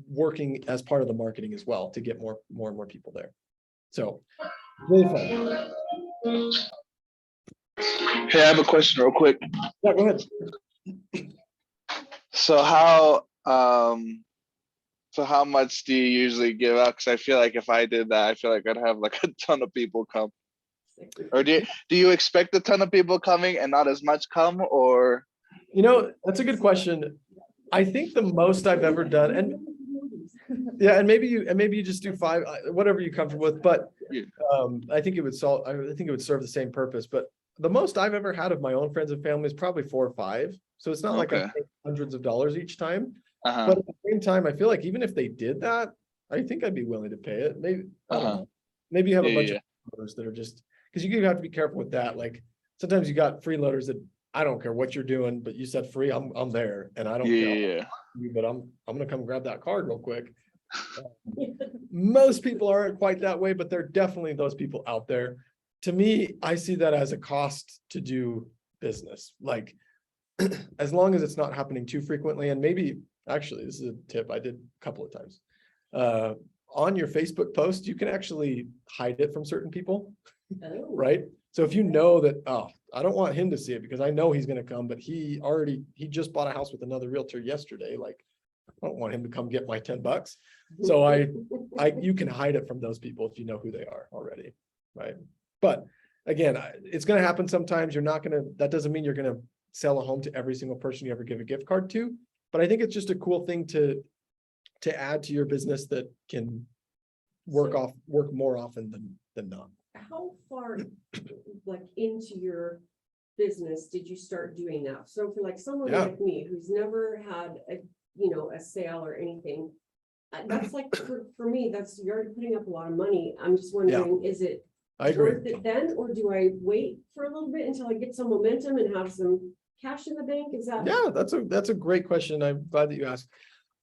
working as part of the marketing as well to get more and more people there. So really fun. Hey, I have a question real quick. Yeah, go ahead. So how much do you usually give out? Because I feel like if I did that, I feel like I'd have like a ton of people come. Or do you expect a ton of people coming and not as much come, or? That's a good question. I think the most I've ever done, and yeah, and maybe you just do 5, whatever you're comfortable with, but Yeah. I think it would serve the same purpose. But the most I've ever had of my own friends and family is probably 4 or 5. So it's not like I'm paying hundreds of dollars each time. But at the same time, I feel like even if they did that, I think I'd be willing to pay it. Maybe, I don't know. Maybe you have a bunch of freeloaders that are just, because you have to be careful with that. Like sometimes you got freeloaders that I don't care what you're doing, but you said free, I'm there, and I don't care. But I'm gonna come grab that card real quick. Most people aren't quite that way, but there are definitely those people out there. To me, I see that as a cost to do business. Like as long as it's not happening too frequently, and maybe actually this is a tip I did a couple of times. On your Facebook post, you can actually hide it from certain people, right? So if you know that, oh, I don't want him to see it because I know he's going to come, but he just bought a house with another realtor yesterday. Like, I don't want him to come get my $10. So you can hide it from those people if you know who they are already, right? But again, it's going to happen sometimes. That doesn't mean you're going to sell a home to every single person you ever give a gift card to. But I think it's just a cool thing to add to your business that can work more often than not. How far like into your business did you start doing that? So for like someone like me who's never had a sale or anything, that's like for me, you're already putting up a lot of money. I'm just wondering, is it worth it then, or do I wait for a little bit until I get some momentum and have some cash in the bank? Is that? Yeah, that's a great question. I'm glad that you asked.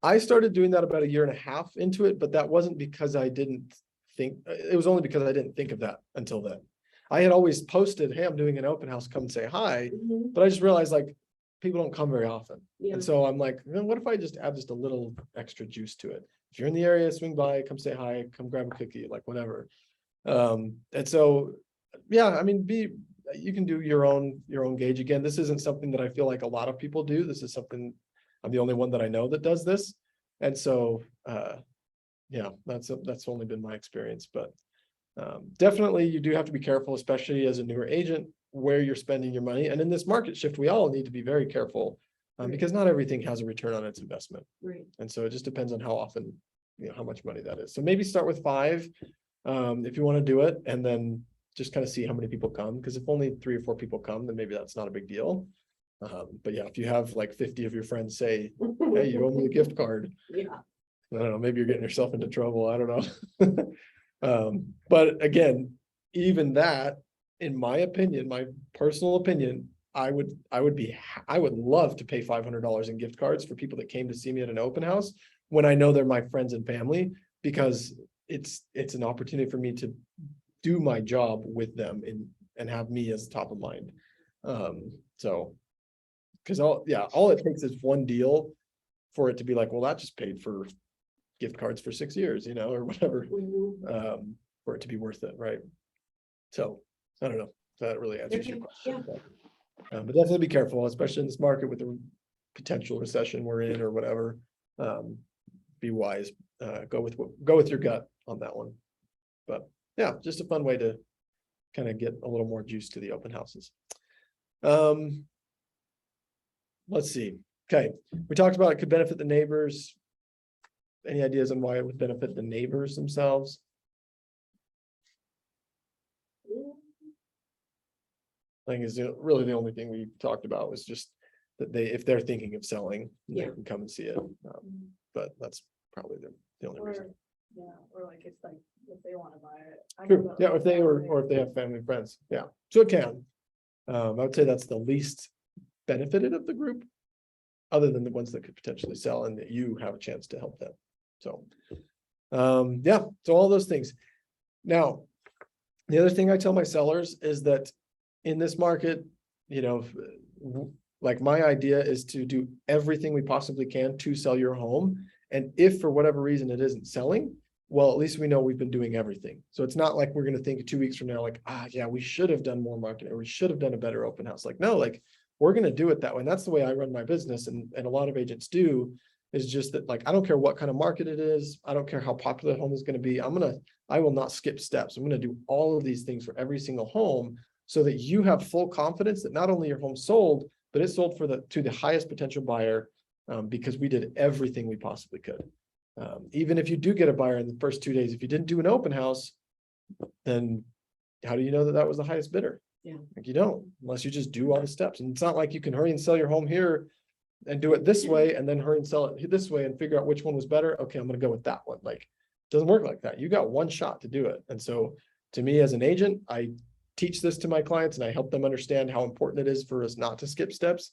I started doing that about 1.5 years into it, but that wasn't because I didn't think, it was only because I didn't think of that until then. I had always posted, hey, I'm doing an open house, come and say hi. But I just realized like people don't come very often. And so I'm like, what if I just add just a little extra juice to it? If you're in the area, swing by, come say hi, come grab a cookie, like whatever. And so yeah, I mean, you can do your own gauge. Again, this isn't something that I feel like a lot of people do. This is something, I'm the only one that I know that does this. And so, yeah, that's only been my experience, but definitely you do have to be careful, especially as a newer agent, where you're spending your money. And in this market shift, we all need to be very careful because not everything has a return on its investment. Right. And so it just depends on how often, how much money that is. So maybe start with 5 if you want to do it, and then just kind of see how many people come. Because if only 3 or 4 people come, then maybe that's not a big deal. But yeah, if you have like 50 of your friends say, hey, you owe me a gift card, Yeah. I don't know, maybe you're getting yourself into trouble. I don't know. But again, even that, in my opinion, my personal opinion, I would love to pay $500 in gift cards for people that came to see me at an open house when I know they're my friends and family, because it's an opportunity for me to do my job with them and have me as top of mind. So, because all it takes is one deal for it to be like, well, that just paid for gift cards for 6 years, or whatever, Mhm. for it to be worth it, right? So I don't know if that really answers your Okay, question. But definitely be careful, especially in this market with the potential recession we're in or whatever. Be wise. Go with your gut on that one. But yeah, just a fun way to kind of get a little more juice to the open houses. Let's see. Okay, we talked about it could benefit the neighbors. Any ideas on why it would benefit the neighbors themselves? I think is really the only thing we talked about was just that if they're thinking of selling, they Yeah. can come and see it. But that's probably the only reason. Or, yeah, or like if they want to buy it. I know True, that, yeah, like, if they or family- if they have family and friends, yeah, so it can. I would say that's the least benefited of the group, other than the ones that could potentially sell and that you have a chance to help them. So, yeah, so all those things. Now, the other thing I tell my sellers is that in this market, like my idea is to do everything we possibly can to sell your home. And if for whatever reason it isn't selling, well, at least we know we've been doing everything. So it's not like we're going to think 2 weeks from now, like, yeah, we should have done more marketing or we should have done a better open house. Like, no, like we're going to do it that way. And that's the way I run my business. And a lot of agents do, is just that, like, I don't care what kind of market it is. I don't care how popular the home is going to be. I will not skip steps. I'm going to do all of these things for every single home so that you have full confidence that not only your home sold, but it sold to the highest potential buyer, because we did everything we possibly could. Even if you do get a buyer in the first 2 days, if you didn't do an open house, then how do you know that that was the highest bidder? Yeah. Like you don't, unless you just do all the steps. And it's not like you can hurry and sell your home here and do it this way and then hurry and sell it this way and figure out which one was better. Okay, I'm going to go with that one. Like, it doesn't work like that. You got one shot to do it. And so to me as an agent, I teach this to my clients and I help them understand how important it is for us not to skip steps.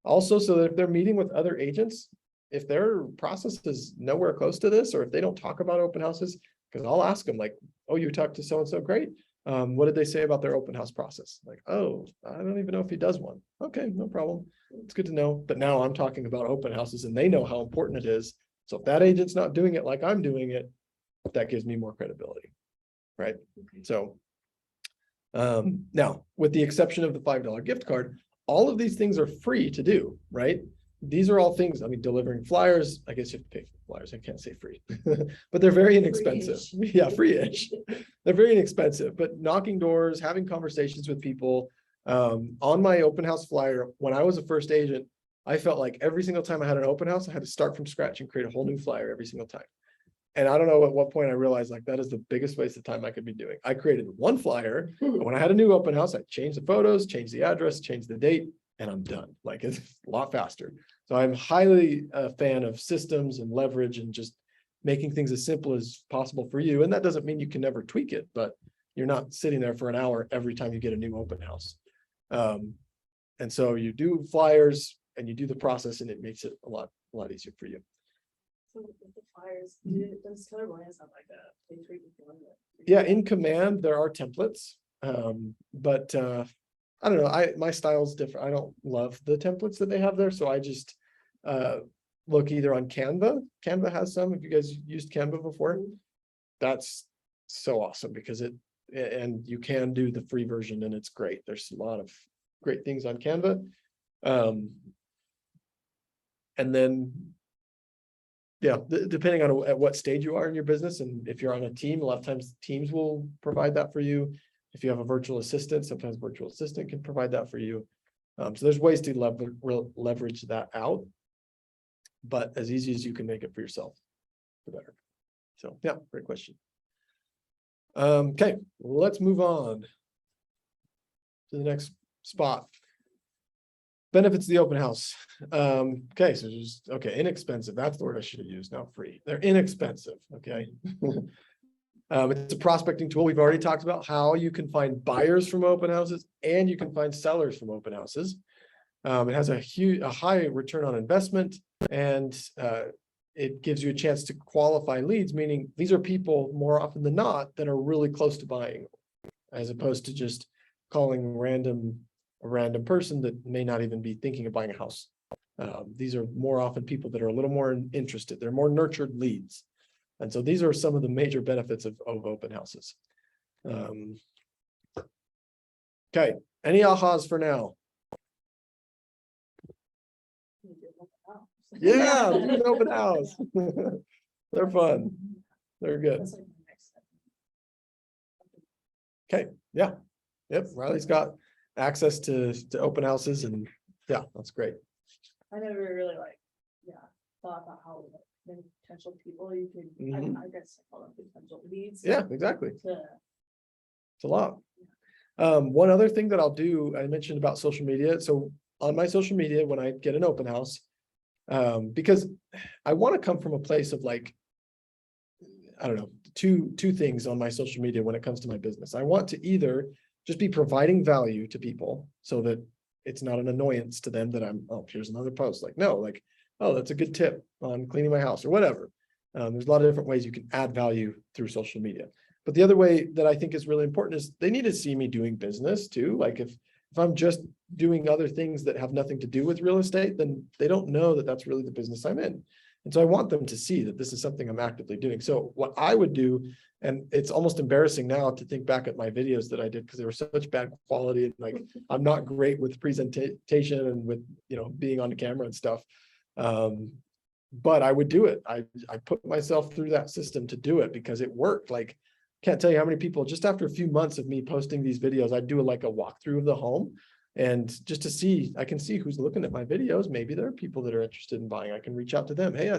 Also, so that if they're meeting with other agents, if their process is nowhere close to this, or if they don't talk about open houses, because I'll ask them like, oh, you talked to so-and-so, great. What did they say about their open house process? Like, oh, I don't even know if he does one. Okay, no problem. It's good to know. But now I'm talking about open houses and they know how important it is. So if that agent's not doing it like I'm doing it, that gives me more credibility. Right. Okay. So now, with the exception of the $5 gift card, all of these things are free to do, right? These are all things, I mean, delivering flyers, I guess you have to pay for flyers, I can't say free, but they're very inexpensive. Free-ish. Yeah, free-ish. They're very inexpensive, but knocking doors, having conversations with people. On my open house flyer, when I was a first agent, I felt like every single time I had an open house, I had to start from scratch and create a whole new flyer every single time. And I don't know at what point I realized like that is the biggest waste of time I could be doing. I created one flyer, and when I had a new open house, I changed the photos, changed the address, changed the date, and I'm done. Like it's a lot faster. So I'm highly a fan of systems and leverage and just making things as simple as possible for you. And that doesn't mean you can never tweak it, but you're not sitting there for an hour every time you get a new open house. And so you do flyers and you do the process and it makes it a lot easier for you. So with the flyers, does Keller Williams have like a page where you can go in it? Yeah, in Command, there are templates. But I don't know, my style is different. I don't love the templates that they have there. So I just look either on Canva. Canva has some. If you guys used Canva before, that's so awesome because and you can do the free version and it's great. There's a lot of great things on Canva. And then, yeah, depending on at what stage you are in your business, and if you're on a team, a lot of times teams will provide that for you. If you have a virtual assistant, sometimes virtual assistant can provide that for you. So there's ways to leverage that out, but as easy as you can make it for yourself, the better. So yeah, great question. Okay, let's move on to the next spot. Benefits of the open house. Okay, so just, okay, inexpensive. That's the word I should have used, not free. They're inexpensive, okay? It's a prospecting tool. We've already talked about how you can find buyers from open houses and you can find sellers from open houses. It has a high return on investment, and it gives you a chance to qualify leads, meaning these are people more often than not that are really close to buying, as opposed to just calling a random person that may not even be thinking of buying a house. These are more often people that are a little more interested. They're more nurtured leads. And so these are some of the major benefits of open houses. Okay, any ahas for now? Yeah, do an open house. They're fun. They're good. That's like my next step. Okay, yeah. Yep, Riley's got access to open houses, and yeah, that's great. I never really thought about how many potential people you could, I guess, call them potential leads. Yeah, exactly. To, It's a lot. One other thing that I'll do, I mentioned about social media. So on my social media, when I get an open house, because I want to come from a place of like, I don't know, two things on my social media when it comes to my business. I want to either just be providing value to people so that it's not an annoyance to them that oh, here's another post. Like, no, like, oh, that's a good tip on cleaning my house or whatever. There's a lot of different ways you can add value through social media. But the other way that I think is really important is they need to see me doing business too. Like if I'm just doing other things that have nothing to do with real estate, then they don't know that that's really the business I'm in. And so I want them to see that this is something I'm actively doing. So what I would do, and it's almost embarrassing now to think back at my videos that I did because they were such bad quality. And like, I'm not great with presentation and with, being on the camera and stuff. But I would do it. I put myself through that system to do it because it worked. Like, can't tell you how many people, just after a few months of me posting these videos, I'd do like a walkthrough of the home. And just to see, I can see who's looking at my videos. Maybe there are people that are interested in buying. I can reach out to them. Hey,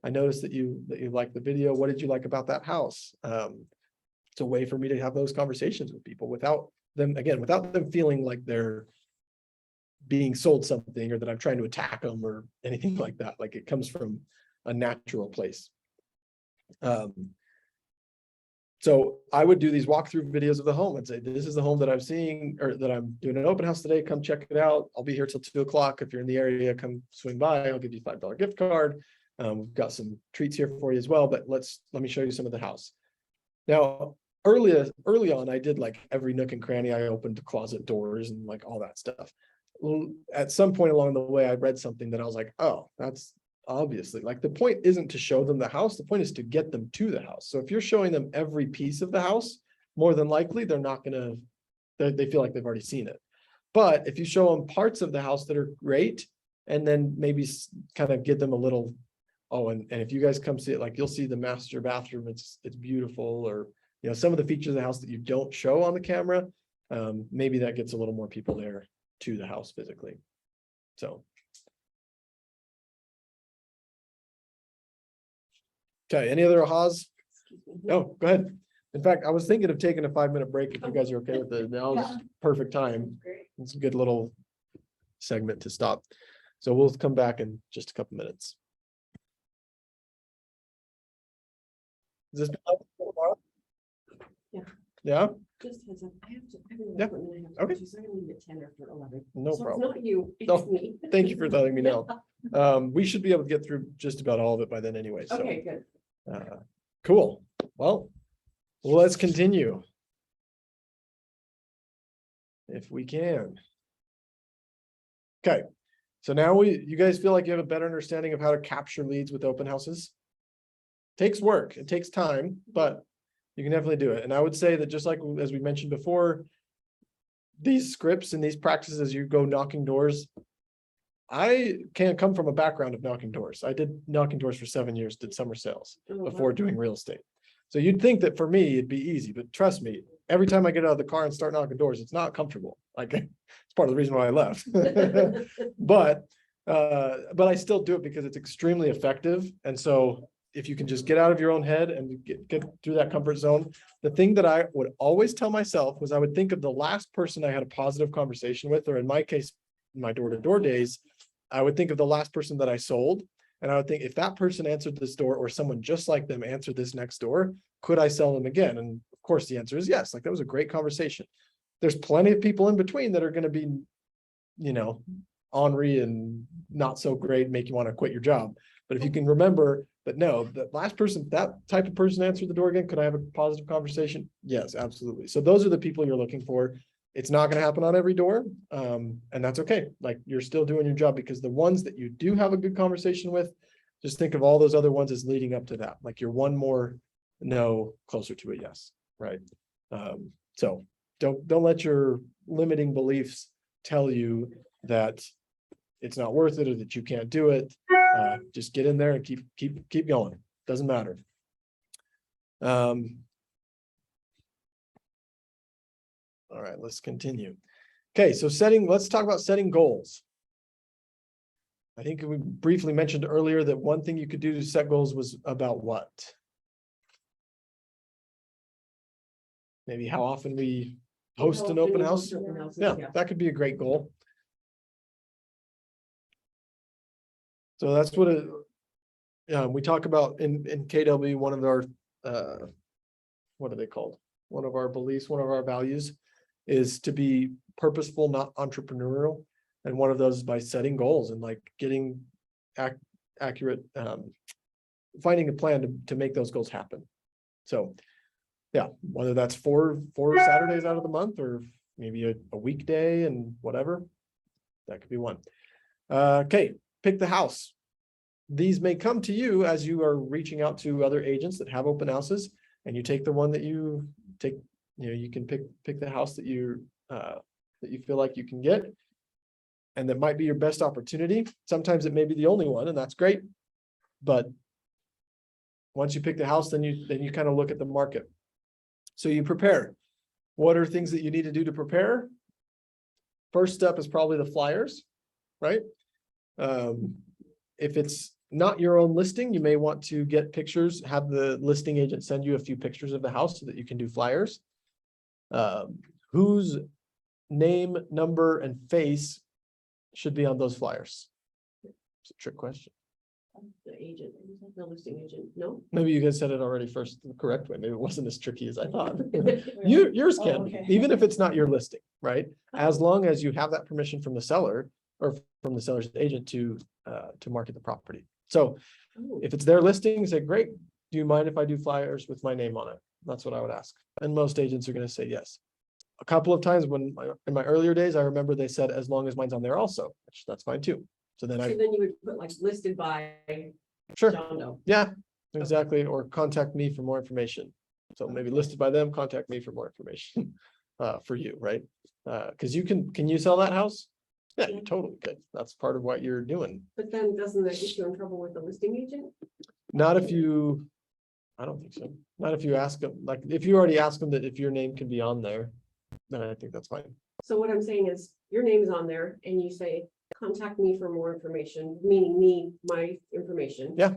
I noticed that you like the video. What did you like about that house? It's a way for me to have those conversations with people without them feeling like they're being sold something or that I'm trying to attack them or anything like that. Like it comes from a natural place. So I would do these walkthrough videos of the home and say, this is the home that I'm seeing or that I'm doing an open house today. Come check it out. I'll be here till 2 o'clock. If you're in the area, come swing by. I'll give you a $5 gift card. We've got some treats here for you as well, but let me show you some of the house. Now, early on, I did like every nook and cranny. I opened the closet doors and like all that stuff. Well, at some point along the way, I read something that I was like, oh, that's obviously like the point isn't to show them the house. The point is to get them to the house. So if you're showing them every piece of the house, more than likely, they're not going to, they feel like they've already seen it. But if you show them parts of the house that are great, and then maybe kind of give them a little, oh, and if you guys come see it, like you'll see the master bathroom, it's beautiful, or, some of the features of the house that you don't show on the camera, maybe that gets a little more people there to the house physically. So. Okay, any other ahas? Oh, go ahead. In fact, I was thinking of taking a 5-minute break if you guys are okay with it. Now is perfect time. great. It's a good little segment to stop. So we'll come back in just a couple minutes. Is this Yeah. Yeah, Just heads up, I have an Yeah. appointment I have to Okay. go to, so I'm gonna leave at 10 after 11. no So problem. it's not you, No, it's me. Thank you for letting me know. We should be able to get through just about all of it by then anyway. So Okay, good. cool. Well, let's continue. If we can. Okay, so now you guys feel like you have a better understanding of how to capture leads with open houses? Takes work, it takes time, but You can definitely do it. And I would say that just like, as we mentioned before, these scripts and these practices, as you go knocking doors, I can't come from a background of knocking doors. I did knocking doors for 7 years, did summer sales Oh, before wow. doing real estate. So you'd think that for me, it'd be easy, but trust me, every time I get out of the car and start knocking doors, it's not comfortable. Like, it's part of the reason why I left. But I still do it because it's extremely effective. And so if you can just get out of your own head and get through that comfort zone, the thing that I would always tell myself was I would think of the last person I had a positive conversation with, or in my case, my door-to-door days, I would think of the last person that I sold. And I would think, if that person answered this door, or someone just like them answered this next door, could I sell them again? And of course, the answer is yes. Like, that was a great conversation. There's plenty of people in between that are going to be, you know, ornery and not so great, make you want to quit your job. But if you can remember that, no, that last person, that type of person answered the door again, could I have a positive conversation? Yes, absolutely. So those are the people you're looking for. It's not going to happen on every door. And that's okay. Like, you're still doing your job, because the ones that you do have a good conversation with, just think of all those other ones as leading up to that. Like, you're one more no closer to a yes, right? So don't let your limiting beliefs tell you that it's not worth it or that you can't do it. Just get in there and keep going. Doesn't matter. All right, let's continue. Okay, so let's talk about setting goals. I think we briefly mentioned earlier that one thing you could do to set goals was about what? Maybe how often we host an open house. Yeah, that could be a great goal. So that's what we talk about in KW, one of our, what are they called? One of our beliefs, one of our values is to be purposeful, not entrepreneurial. And one of those is by setting goals and like getting accurate, finding a plan to make those goals happen. So yeah, whether that's four Saturdays out of the month, or maybe a weekday and whatever, that could be one. Okay, pick the house. These may come to you as you are reaching out to other agents that have open houses, and you take the one that you take. You know, you can pick the house that you feel like you can get, and that might be your best opportunity. Sometimes it may be the only one, and that's great. But once you pick the house, then you kind of look at the market. So you prepare. What are things that you need to do to prepare? First step is probably the flyers, right? If it's not your own listing, you may want to get pictures, have the listing agent send you a few pictures of the house so that you can do flyers. Whose name, number, and face should be on those flyers? It's a trick question. The agent, the listing agent, no? Maybe you guys said it already first the correct way. Maybe it wasn't as tricky as I thought. Yours can be, okay. even if it's not your listing, right? As long as you have that permission from the seller or from the seller's agent to market the property. So Ooh. if it's their listing, say, great, do you mind if I do flyers with my name on it? That's what I would ask. And most agents are going to say yes. A couple of times in my earlier days, I remember they said, as long as mine's on there also, which that's fine too. So then So then you would put like listed by sure. John Doe. Yeah, exactly. Or contact me for more information. So maybe listed by them, contact me for more information for you, right? Because can you sell that house? Yeah, you totally could. That's part of what you're doing. But then doesn't that get you in trouble with the listing agent? Not if you, I don't think so. Not if you ask them, like if you already ask them that if your name can be on there, then I think that's fine. So what I'm saying is your name's on there and you say, contact me for more information, meaning me, my information. Yeah.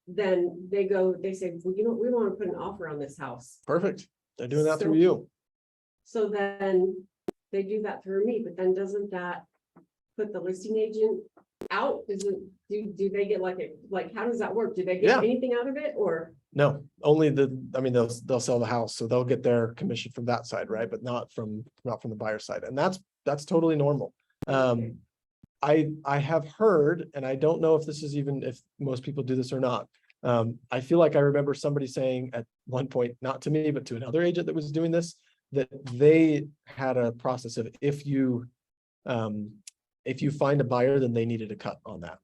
Then they say, well, we want to put an offer on this house. Perfect. They're doing that So- through you. So then they do that through me, but then doesn't that put the listing agent out? Do they get like how does that work? Do they Yeah. get anything out of it or? No, only they'll sell the house, so they'll get their commission from that side, right? But not from the buyer side. And that's totally normal. I have heard, and I don't know if this is even if most people do this or not. I feel like I remember somebody saying at one point, not to me, but to another agent that was doing this, that they had a process of if you find a buyer, then they needed a cut on that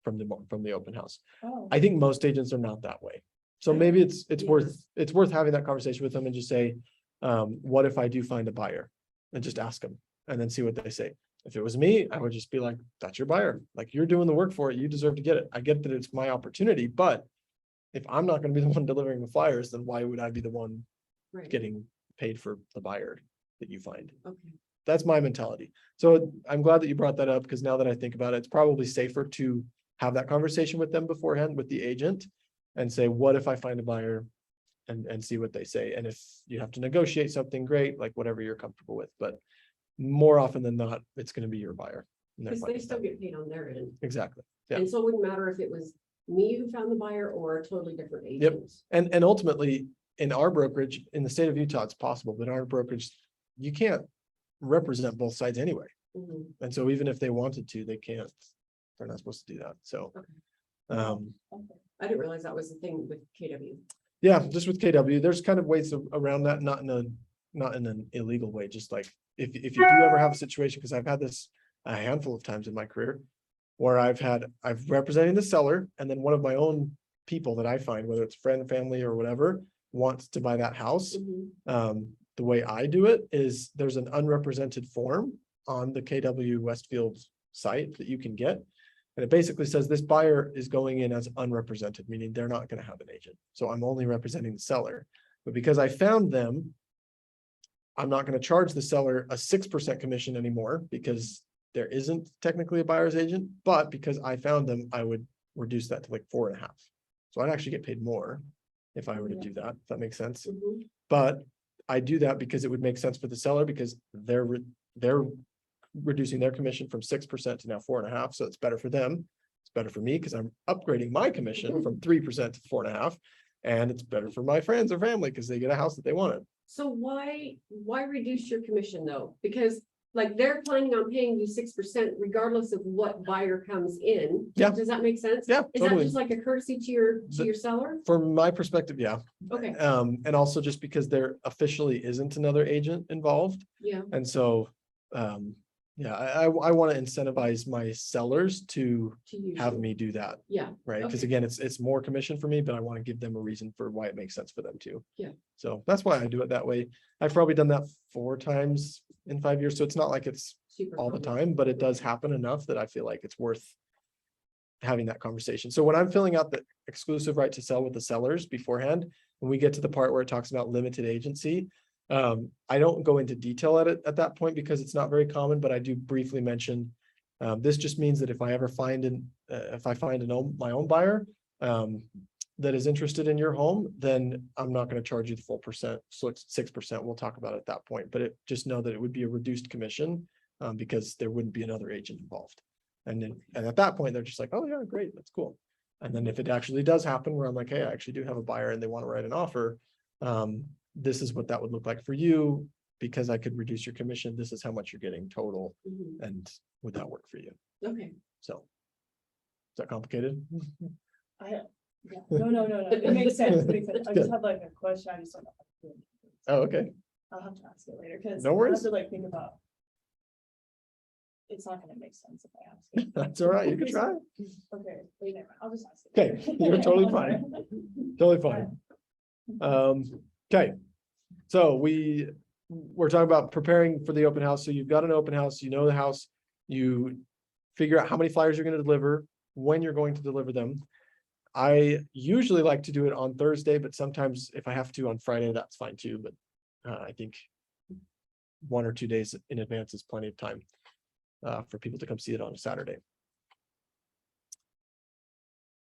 from the open house. Oh, I think most agents are not that way. So maybe it's Yeah. worth having that conversation with them and just say, what if I do find a buyer? And just ask them and then see what they say. If it was me, I would just be like, that's your buyer. Like, you're doing the work for it. You deserve to get it. I get that it's my opportunity, but if I'm not going to be the one delivering the flyers, then why would I be the one Right. getting paid for the buyer that you find? Okay. That's my mentality. So I'm glad that you brought that up, because now that I think about it, it's probably safer to have that conversation with them beforehand with the agent and say, what if I find a buyer, and see what they say. And if you have to negotiate something, great, like whatever you're comfortable with, but more often than not, it's going to be your buyer. And they're Because fine they with still that. get paid on their end. Exactly. Yeah. And so it wouldn't matter if it was me who found the buyer or a totally different agent. And ultimately, in our brokerage, in the state of Utah, it's possible, but in our brokerage, you can't represent both sides anyway. Mhm. And so even if they wanted to, they can't. They're not supposed to do that. So, Okay. I didn't realize that was the thing with KW. yeah, just with KW, there's kind of ways around that, not in an illegal way. Just like if you do ever have a situation, because I've had this a handful of times in my career, where I've representing the seller, and then one of my own people that I find, whether it's friend, family, or whatever, wants to buy that house. Mhm. The way I do it is there's an unrepresented form on the KW Westfield site that you can get. And it basically says this buyer is going in as unrepresented, meaning they're not going to have an agent. So I'm only representing the seller. But because I found them, I'm not going to charge the seller a 6% commission anymore, because there isn't technically a buyer's agent. But because I found them, I would reduce that to like 4.5. So I'd actually get paid more if I were to do that, if that makes sense. Mhm. But I do that because it would make sense for the seller, because they're reducing their commission from 6% to now 4.5. So it's better for them. It's better for me because I'm upgrading my commission from 3% to 4.5. And it's better for my friends or family because they get a house that they wanted. So why reduce your commission though? Because like they're planning on paying you 6% regardless of what buyer comes in. Yeah. Does that make sense? Yeah, Is that totally. just like a courtesy to your seller? From my perspective, yeah. Okay, And also just because there officially isn't another agent involved. yeah, And so, yeah, I want to incentivize my sellers to to use have you. me do that, Yeah, right? Because Okay. again, it's more commission for me, but I want to give them a reason for why it makes sense for them too. Yeah. So that's why I do it that way. I've probably done that 4 times in 5 years. So it's not like it's super. all the common. time, but it does happen enough that I feel like it's worth having that conversation. So when I'm filling out the exclusive right to sell with the sellers beforehand, when we get to the part where it talks about limited agency, I don't go into detail at that point because it's not very common, but I do briefly mention, this just means that if I ever find my own buyer, that is interested in your home, then I'm not going to charge you the full percent. So it's 6%. We'll talk about it at that point, but just know that it would be a reduced commission, because there wouldn't be another agent involved. And at that point, they're just like, oh yeah, great, that's cool. And then if it actually does happen where I'm like, hey, I actually do have a buyer and they want to write an offer, this is what that would look like for you, because I could reduce your commission. This is how much you're getting total. Mhm. And would that work for you? Okay, So. Is that complicated? Yeah, no, it makes sense, I Good. just have like a question, I just don't know. How to do it. Oh, okay. I'll have to ask it later, because No I have worries. to like think about. It's not gonna make sense if I ask it. That's all right. You can try. Okay, wait, never mind, I'll just ask it. Okay, later. you're totally fine. Totally fine. Okay. So we're talking about preparing for the open house. So you've got an open house, you know the house, you figure out how many flyers you're going to deliver, when you're going to deliver them. I usually like to do it on Thursday, but sometimes if I have to on Friday, that's fine too. But I think 1 or 2 days in advance is plenty of time for people to come see it on a Saturday.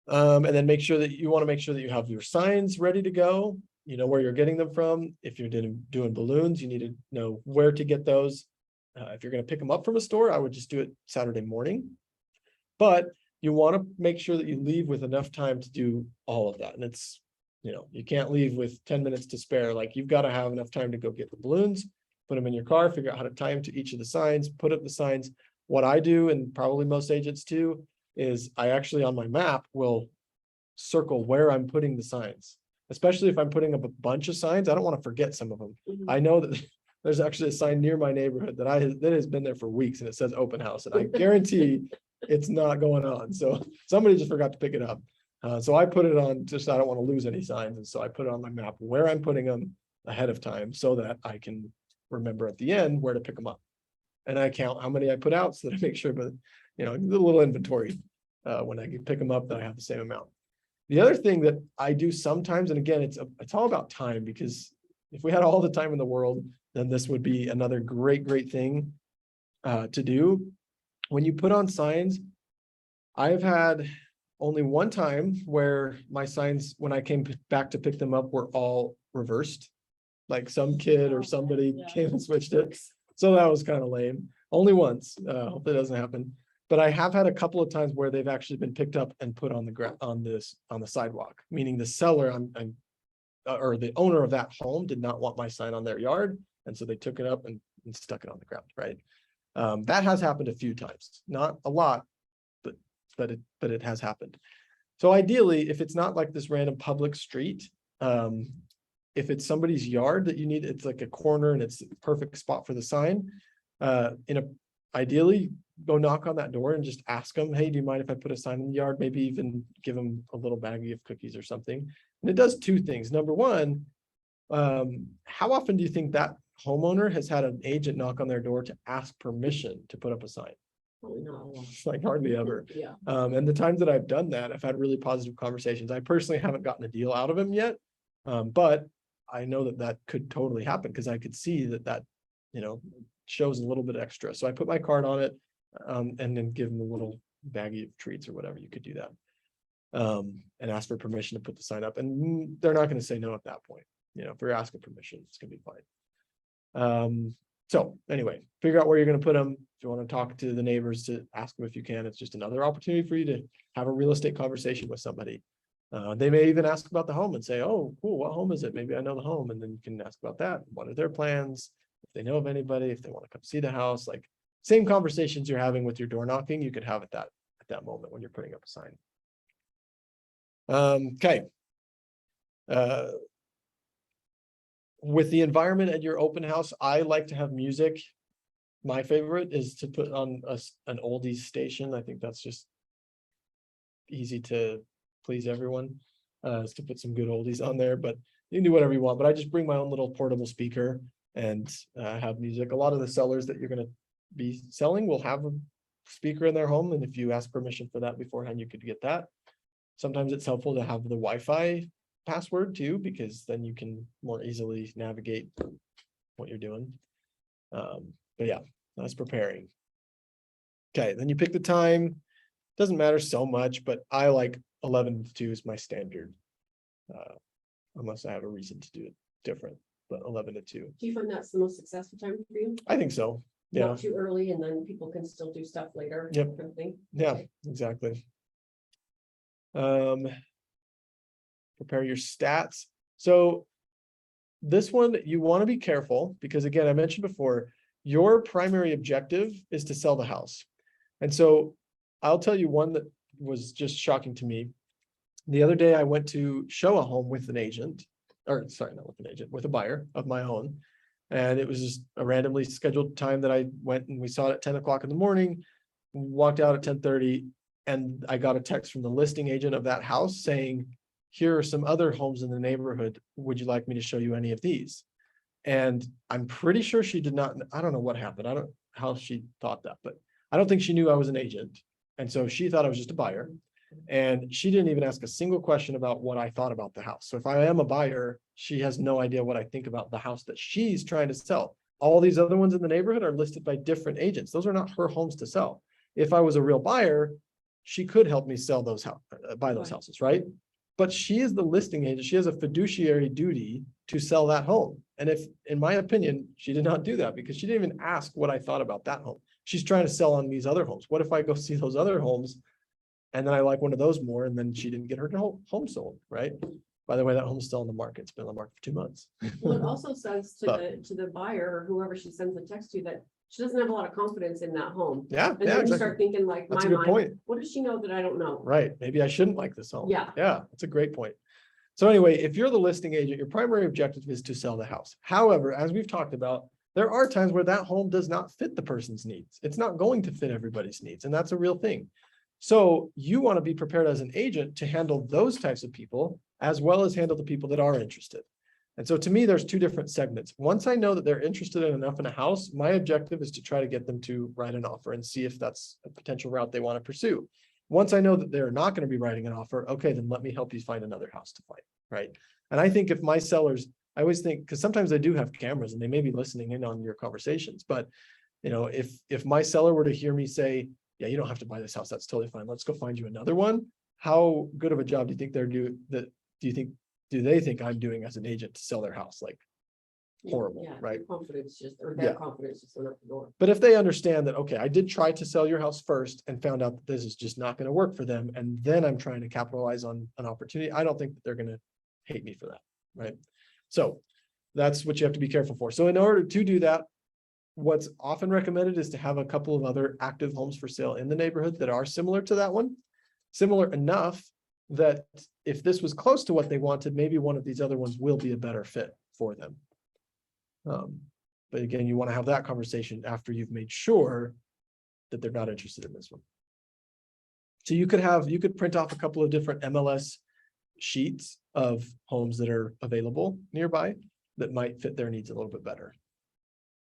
And then make sure that you you have your signs ready to go. You know where you're getting them from. If you're doing balloons, you need to know where to get those. If you're going to pick them up from a store, I would just do it Saturday morning. But you want to make sure that you leave with enough time to do all of that. And it's, you can't leave with 10 minutes to spare. Like you've got to have enough time to go get the balloons, put them in your car, figure out how to tie them to each of the signs, put up the signs. What I do, and probably most agents too, is I actually on my map will circle where I'm putting the signs, especially if I'm putting up a bunch of signs. I don't want to forget some of them. Mhm. I know that there's actually a sign near my neighborhood that has been there for weeks and it says open house, and I guarantee it's not going on. So somebody just forgot to pick it up. So I put it on, just I don't want to lose any signs. And so I put it on my map where I'm putting them ahead of time so that I can remember at the end where to pick them up. And I count how many I put out so that I make sure, but the little inventory when I can pick them up, that I have the same amount. The other thing that I do sometimes, and again, it's all about time, because if we had all the time in the world, then this would be another great thing to do. When you put on signs, I've had only one time where my signs, when I came back to pick them up, were all reversed. Like some kid or somebody came and switched it. So that was kind of lame. Only once. Hope that doesn't happen. But I have had a couple of times where they've actually been picked up and put on the ground on the sidewalk, meaning the seller or the owner of that home did not want my sign on their yard, and so they took it up and stuck it on the ground. Right. That has happened a few times, not a lot, but it has happened. So ideally, if it's not like this random public street, if it's somebody's yard that you need, it's like a corner and it's a perfect spot for the sign. Ideally, go knock on that door and just ask them, hey, do you mind if I put a sign in the yard? Maybe even give them a little baggie of cookies or something. And it does two things. Number one, how often do you think that homeowner has had an agent knock on their door to ask permission to put up a sign? Probably not a lot. Like hardly ever. Yeah. And the times that I've done that, I've had really positive conversations. I personally haven't gotten a deal out of him yet. But I know that could totally happen, because I could see that shows a little bit extra. So I put my card on it, and then give them a little baggie of treats or whatever. You could do that. And ask for permission to put the sign up. And they're not going to say no at that point. If you're asking permission, it's going to be fine. So anyway, figure out where you're going to put them. If you want to talk to the neighbors, to ask them if you can. It's just another opportunity for you to have a real estate conversation with somebody. They may even ask about the home and say, oh, cool, what home is it? Maybe I know the home. And then you can ask about that. What are their plans? If they know of anybody, if they want to come see the house, like same conversations you're having with your door knocking, you could have at that moment when you're putting up a sign. Okay. With the environment at your open house, I like to have music. My favorite is to put on an oldies station. I think that's just easy to please everyone, is to put some good oldies on there, but you can do whatever you want. But I just bring my own little portable speaker and have music. A lot of the sellers that you're going to be selling will have a speaker in their home. And if you ask permission for that beforehand, you could get that. Sometimes it's helpful to have the Wi-Fi password too, because then you can more easily navigate what you're doing. But yeah, that's preparing. Okay, then you pick the time. Doesn't matter so much, but I like 11 to 2 is my standard. Unless I have a reason to do it different, but 11 to 2. Do you find that's the most successful time for you? I think so. Yeah. Not too early, and then people can still do stuff later. Yep. Kind of thing. Yeah, Okay. exactly. Prepare your stats. So this one, you want to be careful, because again, I mentioned before, your primary objective is to sell the house. And so I'll tell you one that was just shocking to me. The other day I went to show a home with an agent, or sorry, not with an agent, with a buyer of my own. And it was just a randomly scheduled time that I went, and we saw it at 10 o'clock in the morning, walked out at 10:30, and I got a text from the listing agent of that house saying, here are some other homes in the neighborhood. Would you like me to show you any of these? And I'm pretty sure she did not, I don't know what happened. I don't know how she thought that, but I don't think she knew I was an agent. And so she thought I was just a buyer. And she didn't even ask a single question about what I thought about the house. So if I am a buyer, she has no idea what I think about the house that she's trying to sell. All these other ones in the neighborhood are listed by different agents. Those are not her homes to sell. If I was a real buyer, she could help me sell those buy those houses, right? But she is the listing agent. She has a fiduciary duty to sell that home. And if, in my opinion, she did not do that, because she didn't even ask what I thought about that home. She's trying to sell on these other homes. What if I go see those other homes and then I like one of those more, and then she didn't get her home sold, right? By the way, that home's still on the market. It's been on the market for 2 months. Well, it also says to the buyer or whoever she sends the text to that she doesn't have a lot of confidence in that home. Yeah, And yeah, then you exactly. start thinking like, That's my a good mind, point. what does she know that I don't know? Right. Maybe I shouldn't like this home. Yeah. Yeah, that's a great point. So anyway, if you're the listing agent, your primary objective is to sell the house. However, as we've talked about, there are times where that home does not fit the person's needs. It's not going to fit everybody's needs, and that's a real thing. So you want to be prepared as an agent to handle those types of people as well as handle the people that are interested. And so to me, there's two different segments. Once I know that they're interested enough in a house, my objective is to try to get them to write an offer and see if that's a potential route they want to pursue. Once I know that they're not going to be writing an offer, okay, then let me help you find another house to find, right? And I think if my sellers, I always think, because sometimes they do have cameras and they may be listening in on your conversations, but if my seller were to hear me say, yeah, you don't have to buy this house, that's totally fine, let's go find you another one. How good of a job do you think do they think I'm doing as an agent to sell their house? Like horrible, Yeah, right? confidence just, or Yeah. their confidence just went up the door. But if they understand that, okay, I did try to sell your house first and found out that this is just not going to work for them, and then I'm trying to capitalize on an opportunity, I don't think that they're going to hate me for that, right? So that's what you have to be careful for. So in order to do that, what's often recommended is to have a couple of other active homes for sale in the neighborhood that are similar to that one. Similar enough that if this was close to what they wanted, maybe one of these other ones will be a better fit for them. But again, you want to have that conversation after you've made sure that they're not interested in this one. So you could print off a couple of different MLS sheets of homes that are available nearby that might fit their needs a little bit better.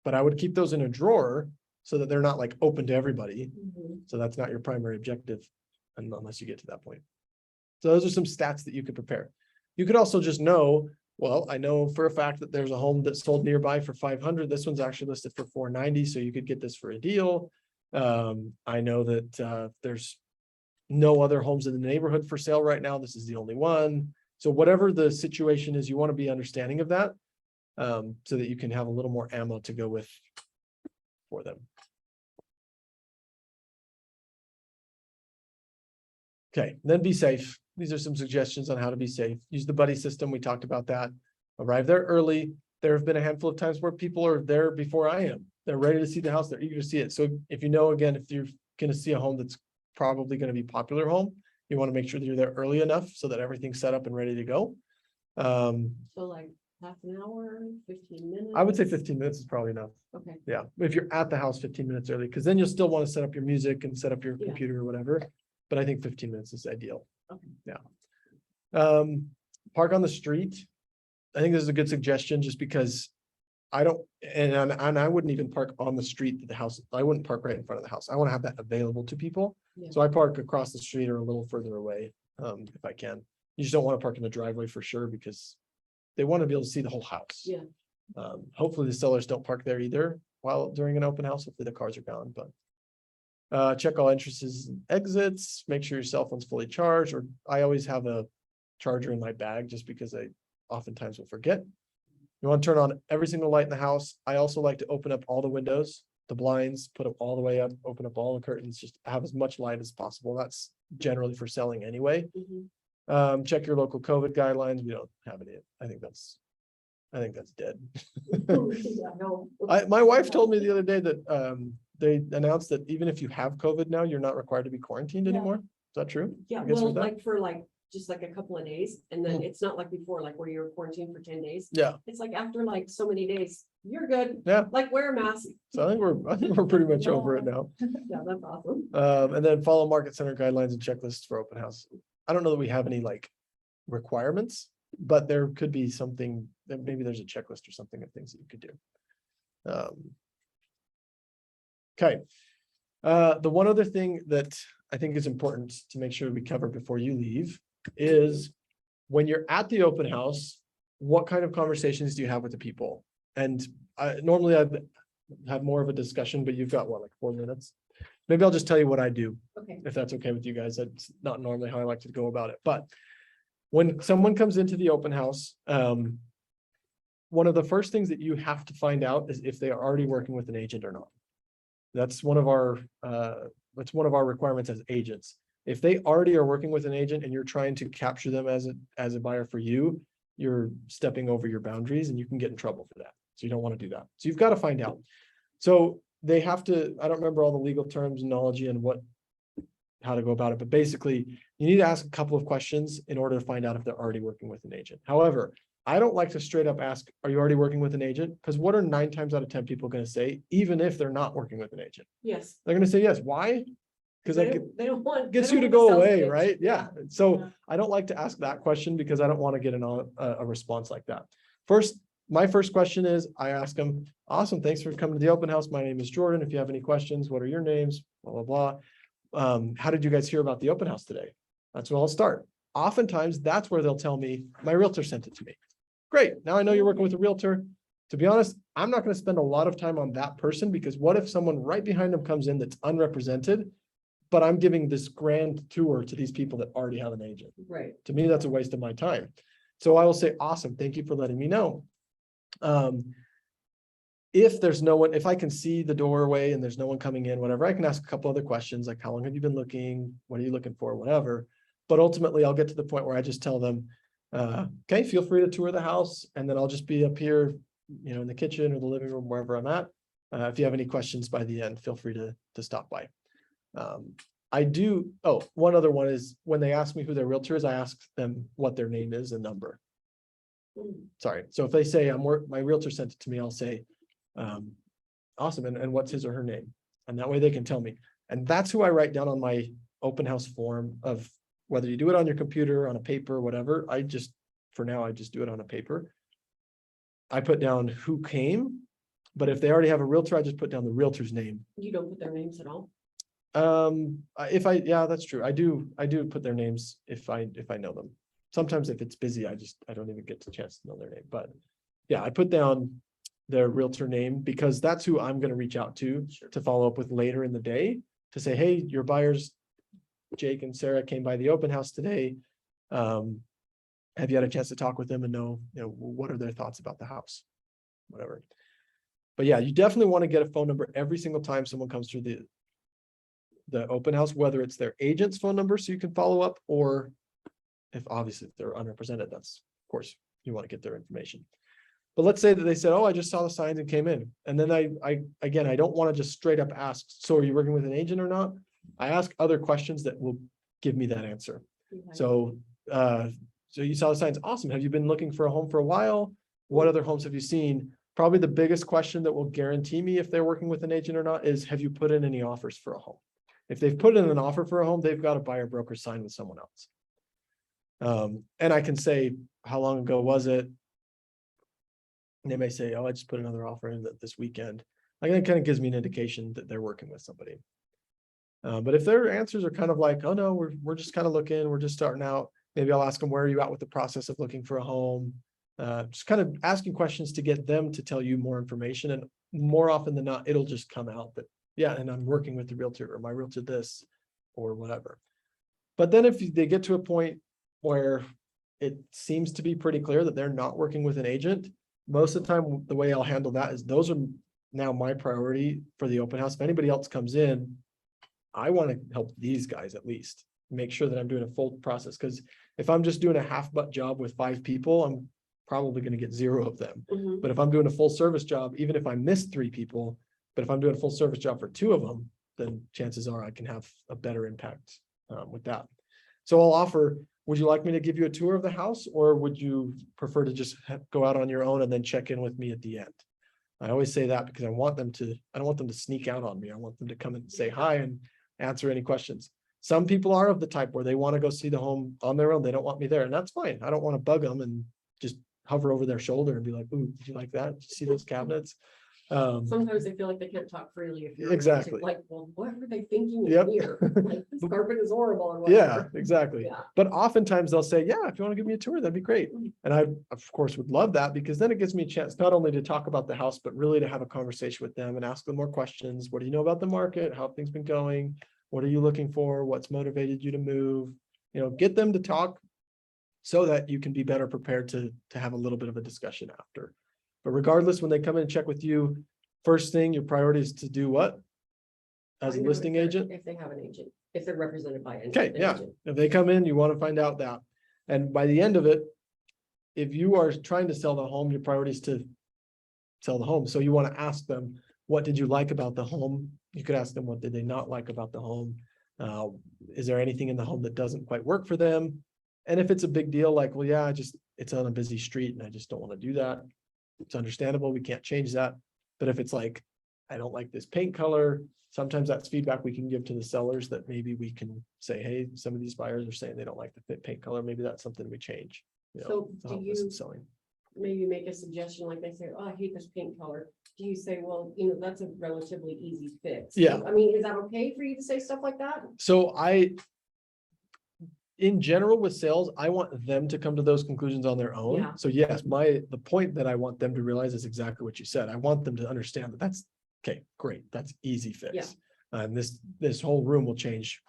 But I would keep those in a drawer so that they're not like open to everybody. So that's not your primary objective unless you get to that point. So those are some stats that you could prepare. You could also just know, well, I know for a fact that there's a home that's sold nearby for 500. This one's actually listed for 490. So you could get this for a deal. I know that there's no other homes in the neighborhood for sale right now. This is the only one. So whatever the situation is, you want to be understanding of that so that you can have a little more ammo to go with for them. Okay, then be safe. These are some suggestions on how to be safe. Use the buddy system. We talked about that. Arrive there early. There have been a handful of times where people are there before I am. They're ready to see the house. They're eager to see it. So if you know, again, if you're going to see a home that's probably going to be a popular home, you want to make sure that you're there early enough so that everything's set up and ready to go. So like half an hour, 15 minutes? I would say 15 minutes is probably enough. Okay. Yeah, if you're at the house 15 minutes early, because then you'll still want to set up your music and set up your Yeah. computer or whatever. But I think 15 minutes is ideal. Okay. Yeah. Park on the street. I think this is a good suggestion just because I don't, and I wouldn't even park on the street that the house, I wouldn't park right in front of the house. I want to have that available to people. Yeah. So I park across the street or a little further away, if I can. You just don't want to park in the driveway for sure because they want to be able to see the whole house. Yeah. Hopefully the sellers don't park there either while during an open house. Hopefully the cars are gone, but check all entrances and exits, make sure your cell phone's fully charged, or I always have a charger in my bag just because I oftentimes will forget. You want to turn on every single light in the house. I also like to open up all the windows, the blinds, put them all the way up, open up all the curtains, just have as much light as possible. That's generally for selling anyway. Mhm. Check your local COVID guidelines. We don't have any. I think that's dead. Yeah, no. My wife told me the other day that they announced that even if you have COVID now, you're not required to be quarantined Yeah. anymore. Is that true? Yeah, I guess well, with that. like for just like a couple of days, and then it's not like before, like where you're quarantined for 10 days. Yeah. It's like after like so many days, you're good. Yeah. Like wear a mask. So I think we're pretty much over it now. Yeah, that's awesome. And then follow market center guidelines and checklists for open house. I don't know that we have any like requirements, but there could be something that maybe there's a checklist or something of things that you could do. Okay. The one other thing that I think is important to make sure we cover before you leave is when you're at the open house, what kind of conversations do you have with the people? And normally I have more of a discussion, but you've got what, like 4 minutes? Maybe I'll just tell you what I do, Okay. if that's okay with you guys. That's not normally how I like to go about it, but when someone comes into the open house, one of the first things that you have to find out is if they are already working with an agent or not. That's one of our requirements as agents. If they already are working with an agent and you're trying to capture them as a buyer for you, you're stepping over your boundaries and you can get in trouble for that. So you don't want to do that. So you've got to find out. So they have to, I don't remember all the legal terms, knowledge and how to go about it, but basically you need to ask a couple of questions in order to find out if they're already working with an agent. However, I don't like to straight up ask, are you already working with an agent? Because what are 9 times out of 10 people going to say, even if they're not working with an agent? Yes. They're going to say yes. Why? because They don't want. gets they you to don't want go the sales away, pitch. right? Yeah. So Yeah. I don't like to ask that question because I don't want to get a response like that. My first question is, I ask them, awesome, thanks for coming to the open house. My name is Jordan. If you have any questions, what are your names? Blah, blah, blah. How did you guys hear about the open house today? That's where I'll start. Oftentimes, that's where they'll tell me, my realtor sent it to me. Great. Now I know you're working with a realtor. To be honest, I'm not going to spend a lot of time on that person because what if someone right behind them comes in that's unrepresented, but I'm giving this grand tour to these people that already have an agent. Right. To me, that's a waste of my time. So I will say, awesome, thank you for letting me know. If there's no one, if I can see the doorway and there's no one coming in, whatever, I can ask a couple other questions, like how long have you been looking? What are you looking for? Whatever. But ultimately, I'll get to the point where I just tell them, okay, feel free to tour the house. And then I'll just be up here, in the kitchen or the living room, wherever I'm at. If you have any questions by the end, feel free to stop by. One other one is when they ask me who their realtor is, I ask them what their name is and number. Sorry. So if they say my realtor sent it to me, I'll say, awesome. And what's his or her name? And that way they can tell me. And that's who I write down on my open house form of whether you do it on your computer, on a paper, whatever. For now, I just do it on a paper. I put down who came, but if they already have a realtor, I just put down the realtor's name. You don't put their names at all? Yeah, that's true. I do put their names if I know them. Sometimes if it's busy, I don't even get the chance to know their name, but yeah, I put down their realtor name because that's who I'm going to reach out to follow up with later in the day to say, hey, your buyers, Jake and Sarah, came by the open house today. Have you had a chance to talk with them and know, what are their thoughts about the house, whatever. But yeah, you definitely want to get a phone number every single time someone comes through the open house, whether it's their agent's phone number so you can follow up, or if they're unrepresented, that's of course you want to get their information. But let's say that they said, oh, I just saw the signs and came in. And then I don't want to just straight up ask, so are you working with an agent or not? I ask other questions that will give me that answer. So you saw the signs. Awesome. Have you been looking for a home for a while? What other homes have you seen? Probably the biggest question that will guarantee me if they're working with an agent or not is, have you put in any offers for a home? If they've put in an offer for a home, they've got a buyer broker sign with someone else. And I can say, how long ago was it? And they may say, oh, I just put another offer in this weekend. Like, that kind of gives me an indication that they're working with somebody. But if their answers are kind of like, oh no, we're just kind of looking, we're just starting out. Maybe I'll ask them, where are you at with the process of looking for a home? Just kind of asking questions to get them to tell you more information. And more often than not, it'll just come out that, yeah, and I'm working with the realtor, or my realtor this, or whatever. But then if they get to a point where it seems to be pretty clear that they're not working with an agent, most of the time, the way I'll handle that is those are now my priority for the open house. If anybody else comes in, I want to help these guys at least make sure that I'm doing a full process. Because if I'm just doing a half butt job with 5 people, I'm probably going to get 0 of them. Mhm. But if I'm doing a full service job, even if I miss 3 people, but if I'm doing a full service job for 2 of them, then chances are I can have a better impact with that. So I'll offer, would you like me to give you a tour of the house, or would you prefer to just go out on your own and then check in with me at the end? I always say that because I don't want them to sneak out on me. I want them to come and say hi and answer any questions. Some people are of the type where they want to go see the home on their own. They don't want me there, and that's fine. I don't want to bug them and just hover over their shoulder and be like, ooh, did you like that? Did you see those cabinets? Sometimes they feel like they can't talk freely if you're Exactly. like, well, what were they thinking in Yep. here? Like, this carpet is horrible or Yeah, whatever. exactly. Yeah. But oftentimes they'll say, yeah, if you want to give me a tour, that'd be great. And I, of course, would love that, because then it gives me a chance not only to talk about the house, but really to have a conversation with them and ask them more questions. What do you know about the market? How have things been going? What are you looking for? What's motivated you to move? Get them to talk so that you can be better prepared to have a little bit of a discussion after. But regardless, when they come in and check with you, first thing, your priority is to do what? As a Find out listing if they're- agent? If they have an agent, if they're represented by an Okay, an yeah. agent. If they come in, you want to find out that. And by the end of it, if you are trying to sell the home, your priority is to sell the home. So you want to ask them, what did you like about the home? You could ask them, what did they not like about the home? Is there anything in the home that doesn't quite work for them? And if it's a big deal, like, well, yeah, it's on a busy street and I just don't want to do that. It's understandable. We can't change that. But if it's like, I don't like this paint color, sometimes that's feedback we can give to the sellers that maybe we can say, hey, some of these buyers are saying they don't like the paint color. Maybe that's something we change. You know, So to do help with some you- selling. Maybe make a suggestion, like they say, oh, I hate this paint color. Do you say, well, you know, that's a relatively easy fix? Yeah. I mean, is that okay for you to say stuff like that? So in general with sales, I want them to come to those conclusions on their own. Yeah. So yes, the point that I want them to realize is exactly what you said. I want them to understand that that's, okay, great, that's easy fix. Yeah. And this whole room will change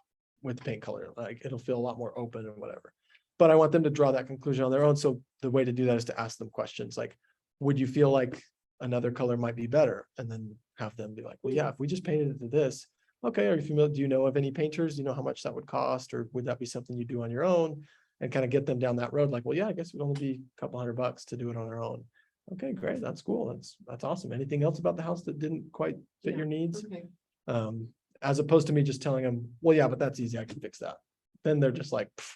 with the paint color, like it'll feel a lot more open and whatever. But I want them to draw that conclusion on their own. So the way to do that is to ask them questions like, would you feel like another color might be better? And then have them be like, well, yeah, if we just painted it to this, okay, are you familiar? Do you know of any painters? Do you know how much that would cost? Or would that be something you do on your own? And kind of get them down that road, like, well, yeah, I guess it would only be a couple $100 to do it on our own. Okay, great. That's cool. That's awesome. Anything else about the house that didn't quite fit your needs? Okay. As opposed to me just telling them, well, yeah, but that's easy. I can fix that. Then they're just like, pff,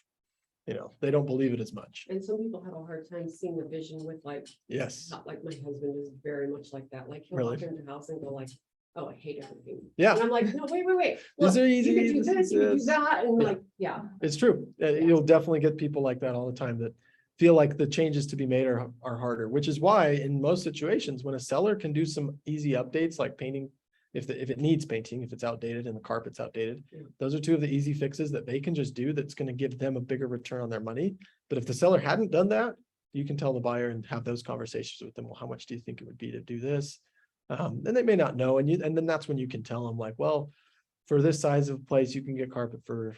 you know, they don't believe it as much. And some people have a hard time seeing the vision with like, Yes. not like my husband is very much like that. Like he'll Really? walk into the house and go like, oh, I hate everything. Yeah. And I'm like, no, wait. These Look, are you easy, could do this this, is you could do this. that, and Yeah. like, yeah. It's true. You'll definitely get people like that all the time that feel like the changes to be made are harder, which is why in most situations, when a seller can do some easy updates like painting, if it needs painting, if it's outdated and the carpet's outdated, Yeah. those are two of the easy fixes that they can just do that's going to give them a bigger return on their money. But if the seller hadn't done that, you can tell the buyer and have those conversations with them. Well, how much do you think it would be to do this? And they may not know. And then that's when you can tell them like, well, for this size of place, you can get carpet for,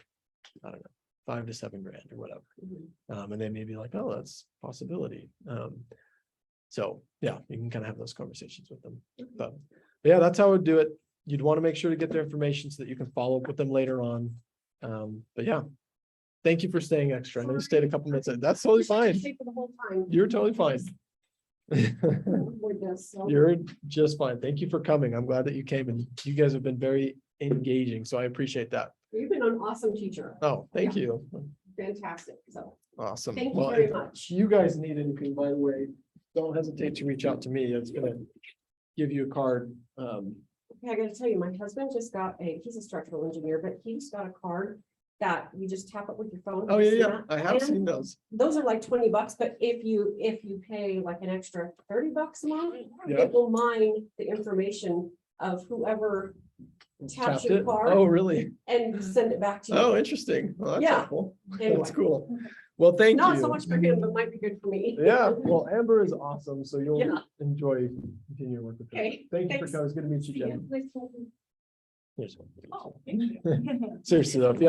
I don't know, $5 to $7 grand or whatever. Mhm. And they may be like, oh, that's a possibility. So yeah, you can kind of have those conversations with them. But yeah, that's how I would do it. You'd want to make sure to get their information so that you can follow up with them later on. But yeah, thank you for staying extra. I know you stayed a couple minutes. That's totally fine. Stay for the whole time. You're totally fine. With this, so. You're just fine. Thank you for coming. I'm glad that you came and you guys have been very engaging. So I appreciate that. You've been an awesome teacher, Oh, thank Yeah. you. fantastic, so, Awesome. thank you Well, very if much. you guys need anything, by the way, don't hesitate to reach out to me. It's gonna give you a card. Okay, I gotta tell you, my husband just got he's a structural engineer, but he just got a card that you just tap it with your phone. Oh, Have you yeah, seen yeah. that? I have And seen those. those are like $20, but if you pay like an extra $30 a month, Yeah. it will mine the information of whoever taps Tapped your it. card Oh, really? and send it back to you. Oh, interesting. Well, that's Yeah. helpful. Anyway. That's cool. Well, thank Not you. so much for him, but might be good for me. Yeah, well, Amber is awesome, so you'll Yeah. enjoy continuing work with her. Okay, Thank you for thanks. coming. It's good to meet you, See ya. Jen. Nice talking. Here's one. Oh, thank you. Seriously though, if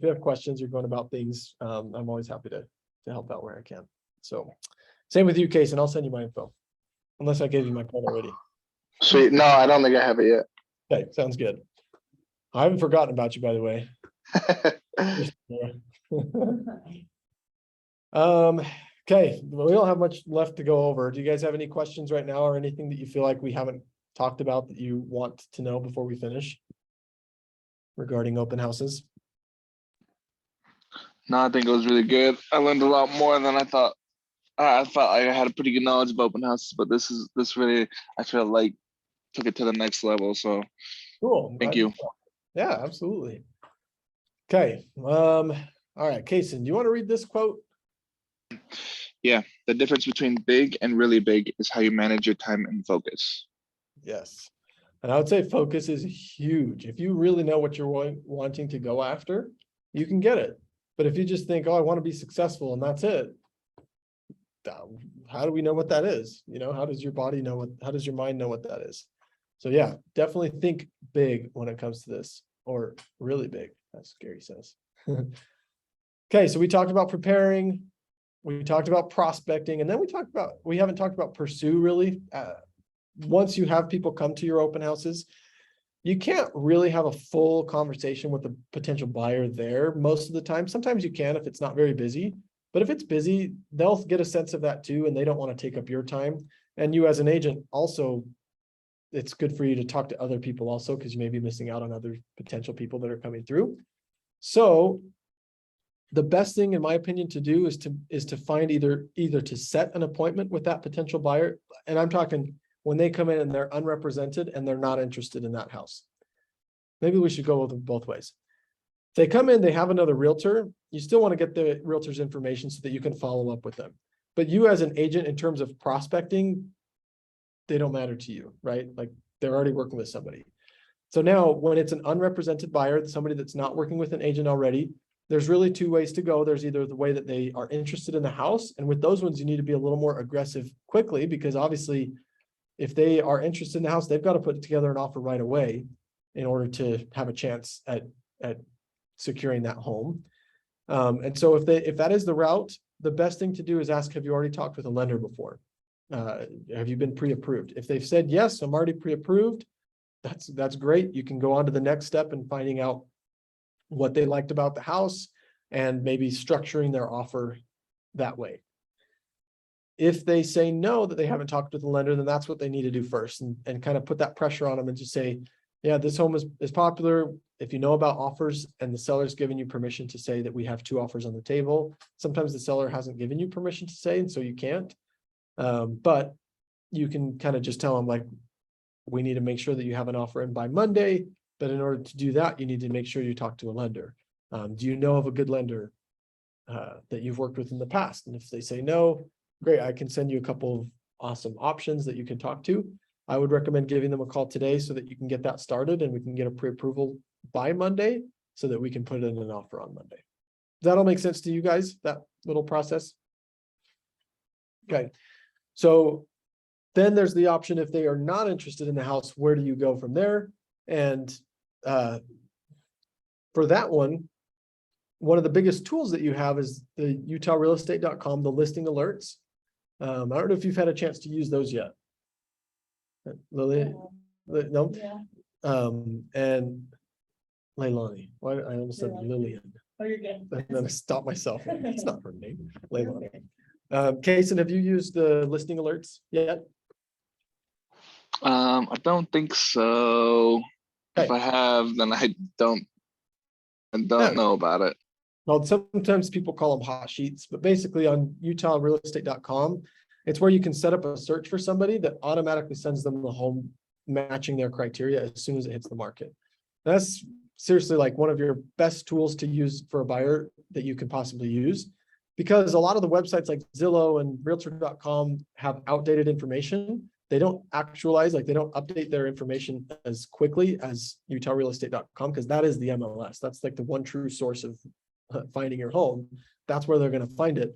you have questions or going about things, I'm always happy to help out where I can. So same with you, Case, and I'll send you my info. Unless I gave you my card already. Sweet. No, I don't think I have it yet. Okay, sounds good. I haven't forgotten about you, by the way. Okay, well, we don't have much left to go over. Do you guys have any questions right now or anything that you feel like we haven't talked about that you want to know before we finish? Regarding open houses? No, I think it was really good. I learned a lot more than I thought. I thought I had a pretty good knowledge of open houses, but this really, I feel like took it to the next level. So Cool. I'm thank glad you. Yeah, absolutely. Okay, all right, Kason, do you want to read this quote? Yeah, the difference between big and really big is how you manage your time and focus. Yes. And I would say focus is huge. If you really know what you're wanting to go after, you can get it. But if you just think, oh, I want to be successful and that's it, how do we know what that is? You know, how does your body know how does your mind know what that is? So yeah, definitely think big when it comes to this, or really big, as Gary says. Okay, so we talked about preparing, we talked about prospecting, and then we haven't talked about pursue really. Once you have people come to your open houses, you can't really have a full conversation with a potential buyer there most of the time. Sometimes you can if it's not very busy, but if it's busy, they'll get a sense of that too, and they don't want to take up your time. And you as an agent also, it's good for you to talk to other people also, because you may be missing out on other potential people that are coming through. So the best thing, in my opinion, to do is to find either to set an appointment with that potential buyer. And I'm talking when they come in and they're unrepresented and they're not interested in that house. maybe we should go with them both ways. If they come in, they have another realtor, you still want to get the realtor's information so that you can follow up with them. But you as an agent, in terms of prospecting, they don't matter to you, right? Like they're already working with somebody. So now when it's an unrepresented buyer, somebody that's not working with an agent already, there's really two ways to go. There's either the way that they are interested in the house, and with those ones, you need to be a little more aggressive quickly, because obviously if they are interested in the house, they've got to put together an offer right away in order to have a chance at securing that home. And so if that is the route, the best thing to do is ask, have you already talked with a lender before? Have you been pre-approved? If they've said, yes, I'm already pre-approved, that's great. You can go on to the next step and finding out what they liked about the house and maybe structuring their offer that way. If they say no, that they haven't talked with the lender, then that's what they need to do first, and kind of put that pressure on them and just say, yeah, this home is popular. If you know about offers and the seller's given you permission to say that we have 2 offers on the table, sometimes the seller hasn't given you permission to say, and so you can't. But you can kind of just tell them, like, we need to make sure that you have an offer in by Monday, but in order to do that, you need to make sure you talk to a lender. Do you know of a good lender that you've worked with in the past? And if they say no, great, I can send you a couple of awesome options that you can talk to. I would recommend giving them a call today so that you can get that started and we can get a pre-approval by Monday so that we can put in an offer on Monday. Does that all make sense to you guys, that little process? Okay, so then there's the option, if they are not interested in the house, where do you go from there? And for that one of the biggest tools that you have is the utahrealestate.com, the listing alerts. I don't know if you've had a chance to use those yet. Lily, no? Yeah. And Leilani, why I almost said Lillian, Oh, you're good. and then I stopped myself. It's not her name, Leilani. Kason, have you used the listing alerts yet? I don't think so. If Okay. I have, then I don't Yeah. know about it. Well, sometimes people call them hot sheets, but basically on utahrealestate.com, it's where you can set up a search for somebody that automatically sends them the home matching their criteria as soon as it hits the market. That's seriously like one of your best tools to use for a buyer that you can possibly use, because a lot of the websites like Zillow and realtor.com have outdated information. They don't actualize, like they don't update their information as quickly as utahrealestate.com, because that is the MLS. That's like the one true source of finding your home. That's where they're going to find it.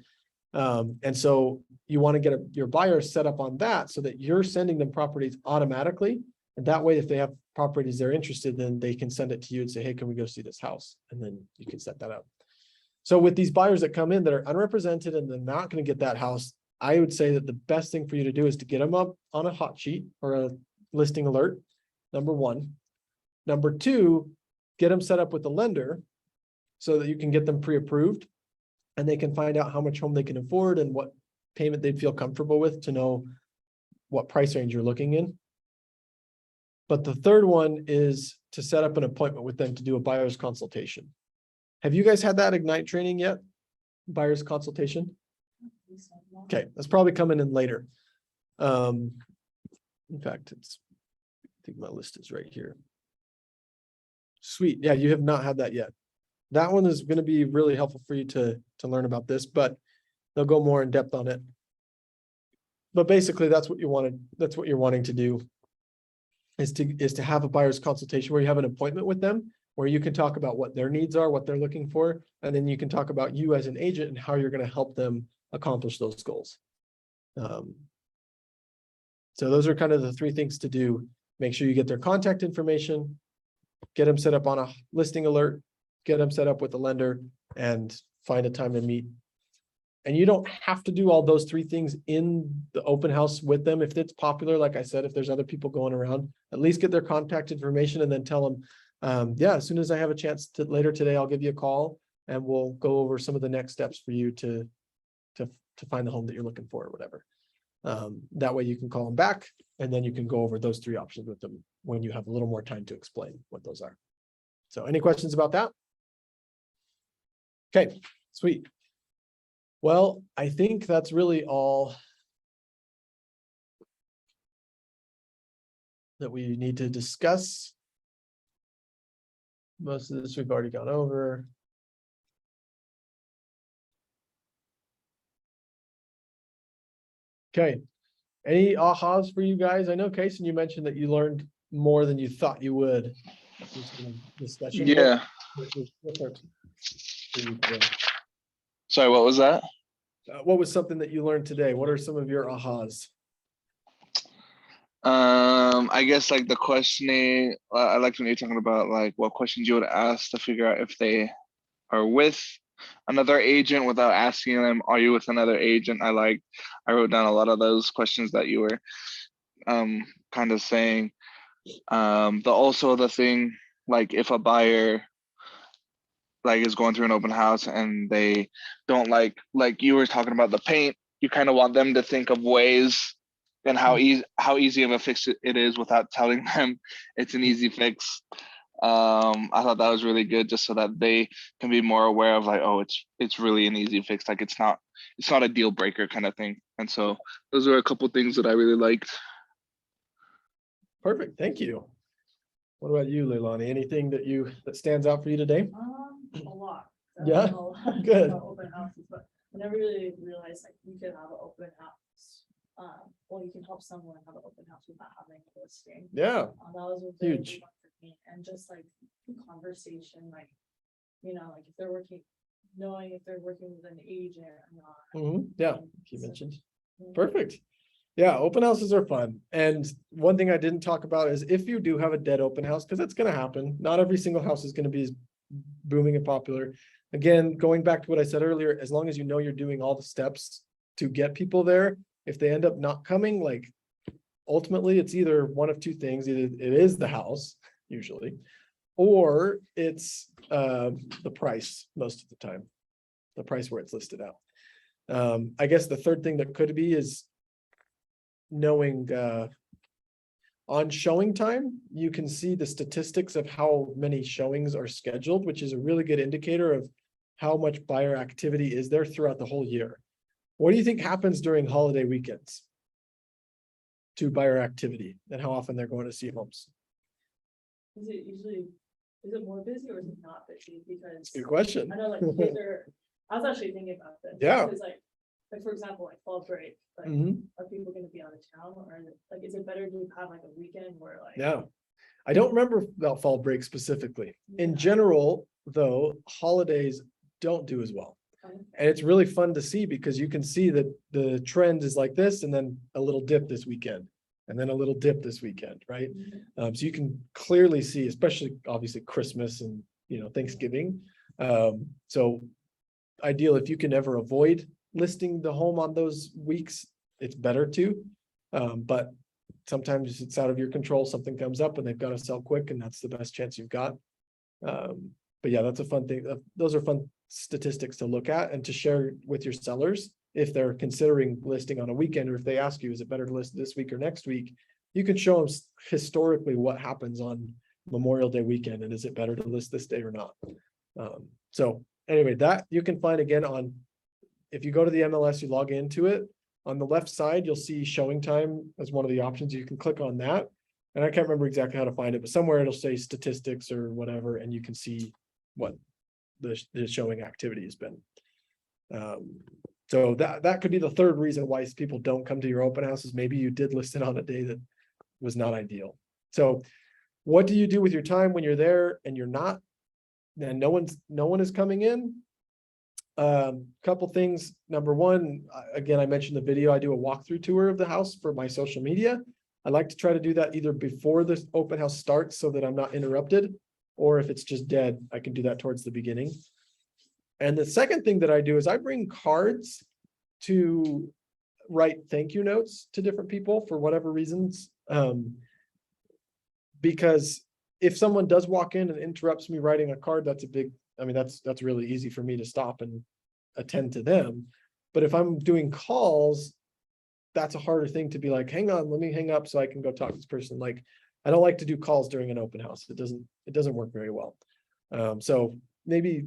And so you want to get your buyer set up on that so that you're sending them properties automatically. And that way, if they have properties they're interested in, they can send it to you and say, hey, can we go see this house? And then you can set that up. So with these buyers that come in that are unrepresented and they're not going to get that house, I would say that the best thing for you to do is to get them up on a hot sheet or a listing alert, number one. Number two, get them set up with the lender so that you can get them pre-approved and they can find out how much home they can afford and what payment they'd feel comfortable with to know what price range you're looking in. But the third one is to set up an appointment with them to do a buyer's consultation. Have you guys had that Ignite training yet? Buyer's consultation? Okay, that's probably coming in later. In fact, I think my list is right here. Sweet. Yeah, you have not had that yet. That one is going to be really helpful for you to learn about this, but they'll go more in depth on it. But basically, that's what you wanted. That's what you're wanting to do is to have a buyer's consultation where you have an appointment with them, where you can talk about what their needs are, what they're looking for, and then you can talk about you as an agent and how you're going to help them accomplish those goals. So those are kind of the 3 things to do. Make sure you get their contact information, get them set up on a listing alert, get them set up with the lender, and find a time to meet. And you don't have to do all those 3 things in the open house with them. If it's popular, like I said, if there's other people going around, at least get their contact information and then tell them, yeah, as soon as I have a chance to later today, I'll give you a call and we'll go over some of the next steps for you to find the home that you're looking for or whatever. That way you can call them back and then you can go over those 3 options with them when you have a little more time to explain what those are. So any questions about that? Okay, sweet. Well, I think that's really all that we need to discuss. Most of this we've already gone over. Okay, any ahas for you guys? I know, Kason, you mentioned that you learned more than you thought you would. This kind of discussion. Yeah. What was different for you today? Sorry, what was that? What was something that you learned today? What are some of your ahas? I guess like the questioning, I liked when you're talking about like what questions you would ask to figure out if they are with another agent without asking them, are you with another agent? I wrote down a lot of those questions that you were kind of saying. The thing, like if a buyer like is going through an open house and they don't like you were talking about the paint, you kind of want them to think of ways and how easy of a fix it is without telling them it's an easy fix. I thought that was really good, just so that they can be more aware of like, oh, it's really an easy fix, like it's not a deal breaker kind of thing. And so those are a couple things that I really liked. Perfect, thank you. What about you, Leilani? Anything that stands out for you today? A lot. Yeah? A lot Good. about open houses, but I never really realized like you could have an open house. Well, you can help someone have an open house without having a listing. Yeah, That was a big Huge. one for me, and just like conversation, like, like if they're working, knowing if they're working with an agent or not. yeah, you mentioned. Perfect. Yeah, open houses are fun. And one thing I didn't talk about is if you do have a dead open house, because that's going to happen. Not every single house is going to be as booming and popular. Again, going back to what I said earlier, as long as you know you're doing all the steps to get people there, if they end up not coming, like ultimately it's either one of two things. Either it is the house, usually, or it's the price most of the time, the price where it's listed out. I guess the third thing that could be is knowing on showing time, you can see the statistics of how many showings are scheduled, which is a really good indicator of how much buyer activity is there throughout the whole year. What do you think happens during holiday weekends to buyer activity and how often they're going to see homes? Is it more busy or is it not busy? Because Good question. I know like kids are, I was actually thinking about this. Yeah. Because like for example, like fall break, like are people gonna be out of town, or like is it better to have like a weekend where like? Yeah, I don't remember about fall break specifically. In Yeah. general, though, holidays don't do as well. Okay. And it's really fun to see because you can see that the trend is like this and then a little dip this weekend and then a little dip this weekend, right? So you can clearly see, especially obviously Christmas and, Thanksgiving. So ideal if you can ever avoid listing the home on those weeks, it's better to. But sometimes it's out of your control. Something comes up and they've got to sell quick and that's the best chance you've got. But yeah, that's a fun thing. Those are fun statistics to look at and to share with your sellers if they're considering listing on a weekend, or if they ask you, is it better to list this week or next week? You can show them historically what happens on Memorial Day weekend and is it better to list this day or not? So anyway, that you can find again on, if you go to the MLS, you log into it, on the left side, you'll see showing time as one of the options. You can click on that. And I can't remember exactly how to find it, but somewhere it'll say statistics or whatever, and you can see what the showing activity has been. So that could be the third reason why people don't come to your open houses. Maybe you did list it on a day that was not ideal. So what do you do with your time when you're there and you're not, and no one is coming in? Couple things. Number one, again, I mentioned the video. I do a walkthrough tour of the house for my social media. I like to try to do that either before the open house starts so that I'm not interrupted, or if it's just dead, I can do that towards the beginning. And the second thing that I do is I bring cards to write thank you notes to different people for whatever reasons. Because if someone does walk in and interrupts me writing a card, that's that's really easy for me to stop and attend to them. But if I'm doing calls, that's a harder thing to be like, hang on, let me hang up so I can go talk to this person. Like, I don't like to do calls during an open house. It doesn't work very well. So maybe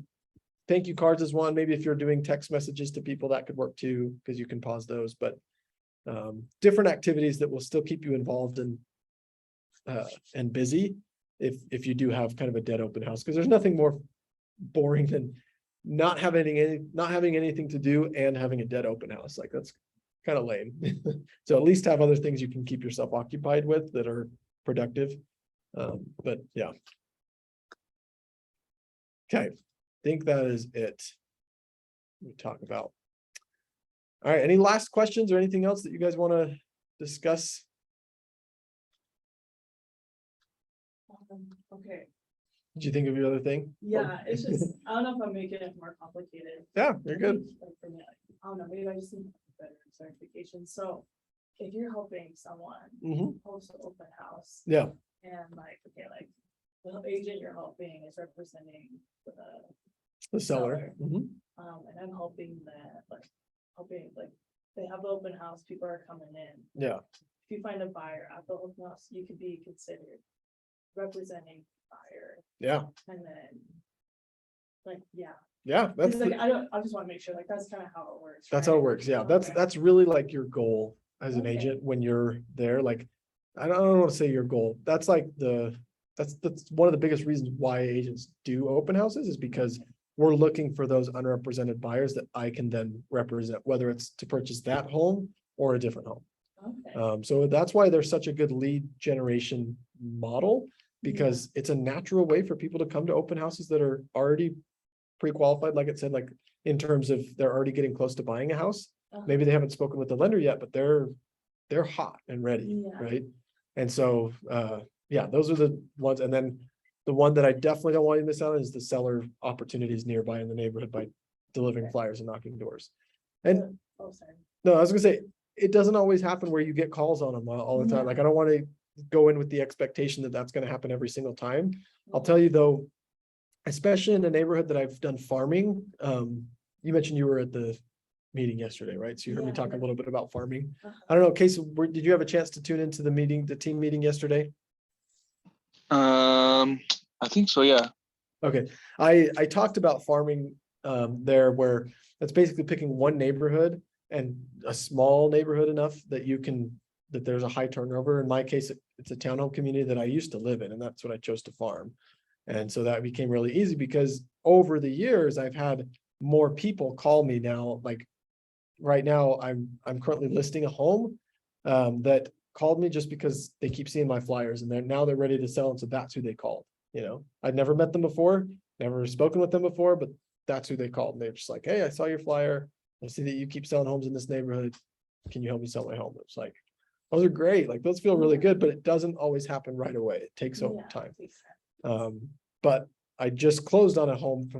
thank you cards is one. Maybe if you're doing text messages to people, that could work too, because you can pause those. But different activities that will still keep you involved and busy. if you do have kind of a dead open house, because there's nothing more boring than not having anything to do and having a dead open house. Like that's kind of lame. So at least have other things you can keep yourself occupied with that are productive. But yeah. Okay, I think that is it. We talk about. All right, any last questions or anything else that you guys want to discuss? Okay, Did you think of your other thing? yeah, it's just, I don't know if I'm making it more complicated. Yeah, you're good. Like for me, like, I don't know, maybe I just need better certification. So if you're helping someone Mhm. host an open house Yeah, and like, okay, like the agent you're helping is representing the seller. Mhm. and I'm helping that, like, helping, like, they have the open house, people are coming in. Yeah, If you find a buyer at the open house, you could be considered representing buyer yeah, and then. Like, yeah, yeah, that's, 'cause like, I just wanna make sure, like, that's kind of how it works. that's how it right? works. Yeah, Okay. that's really like your goal as an Okay. agent when you're there. Like, I don't want to say your goal. That's like that's one of the biggest reasons why agents do open houses is because we're looking for those unrepresented buyers that I can then represent, whether it's to purchase that home or a different home. Okay. So that's why there's such a good lead generation model, because it's a natural way for people to come to open houses that are already pre-qualified, like it said, like in terms of they're already getting close to buying a house. Uh-huh. Maybe they haven't spoken with the lender yet, but they're hot and ready, Yeah. right? And so yeah, those are the ones. And then the one that I definitely don't want you to miss out on is the seller opportunities nearby in the neighborhood by delivering Okay. flyers and knocking doors. And Oh, sorry. no, I was gonna say, it doesn't always happen where you get calls on them all the time. Yeah. Like, I don't want to go in with the expectation that that's gonna happen every single time. I'll tell you though, especially in a neighborhood that I've done farming, you mentioned you were at the meeting yesterday, right? So you heard me Yeah, talk a yeah. little bit about farming. Uh-huh. I don't know, Casey, did you have a chance to tune into the meeting, the team meeting yesterday? I think so, yeah. Okay, I talked about farming there where it's basically picking one neighborhood and a small neighborhood enough that you can, that there's a high turnover. In my case, it's a townhome community that I used to live in, and that's what I chose to farm. And so that became really easy because over the years, I've had more people call me now. Like right now, I'm currently listing a home that called me just because they keep seeing my flyers and they're ready to sell. And so that's who they called. You know, I'd never met them before, never spoken with them before, but that's who they called. And they're just like, hey, I saw your flyer. I see that you keep selling homes in this neighborhood. Can you help me sell my home? It's like, those are great. Like those feel really good, but it doesn't always happen right away. It takes Yeah, time. makes sense. But I just closed on a home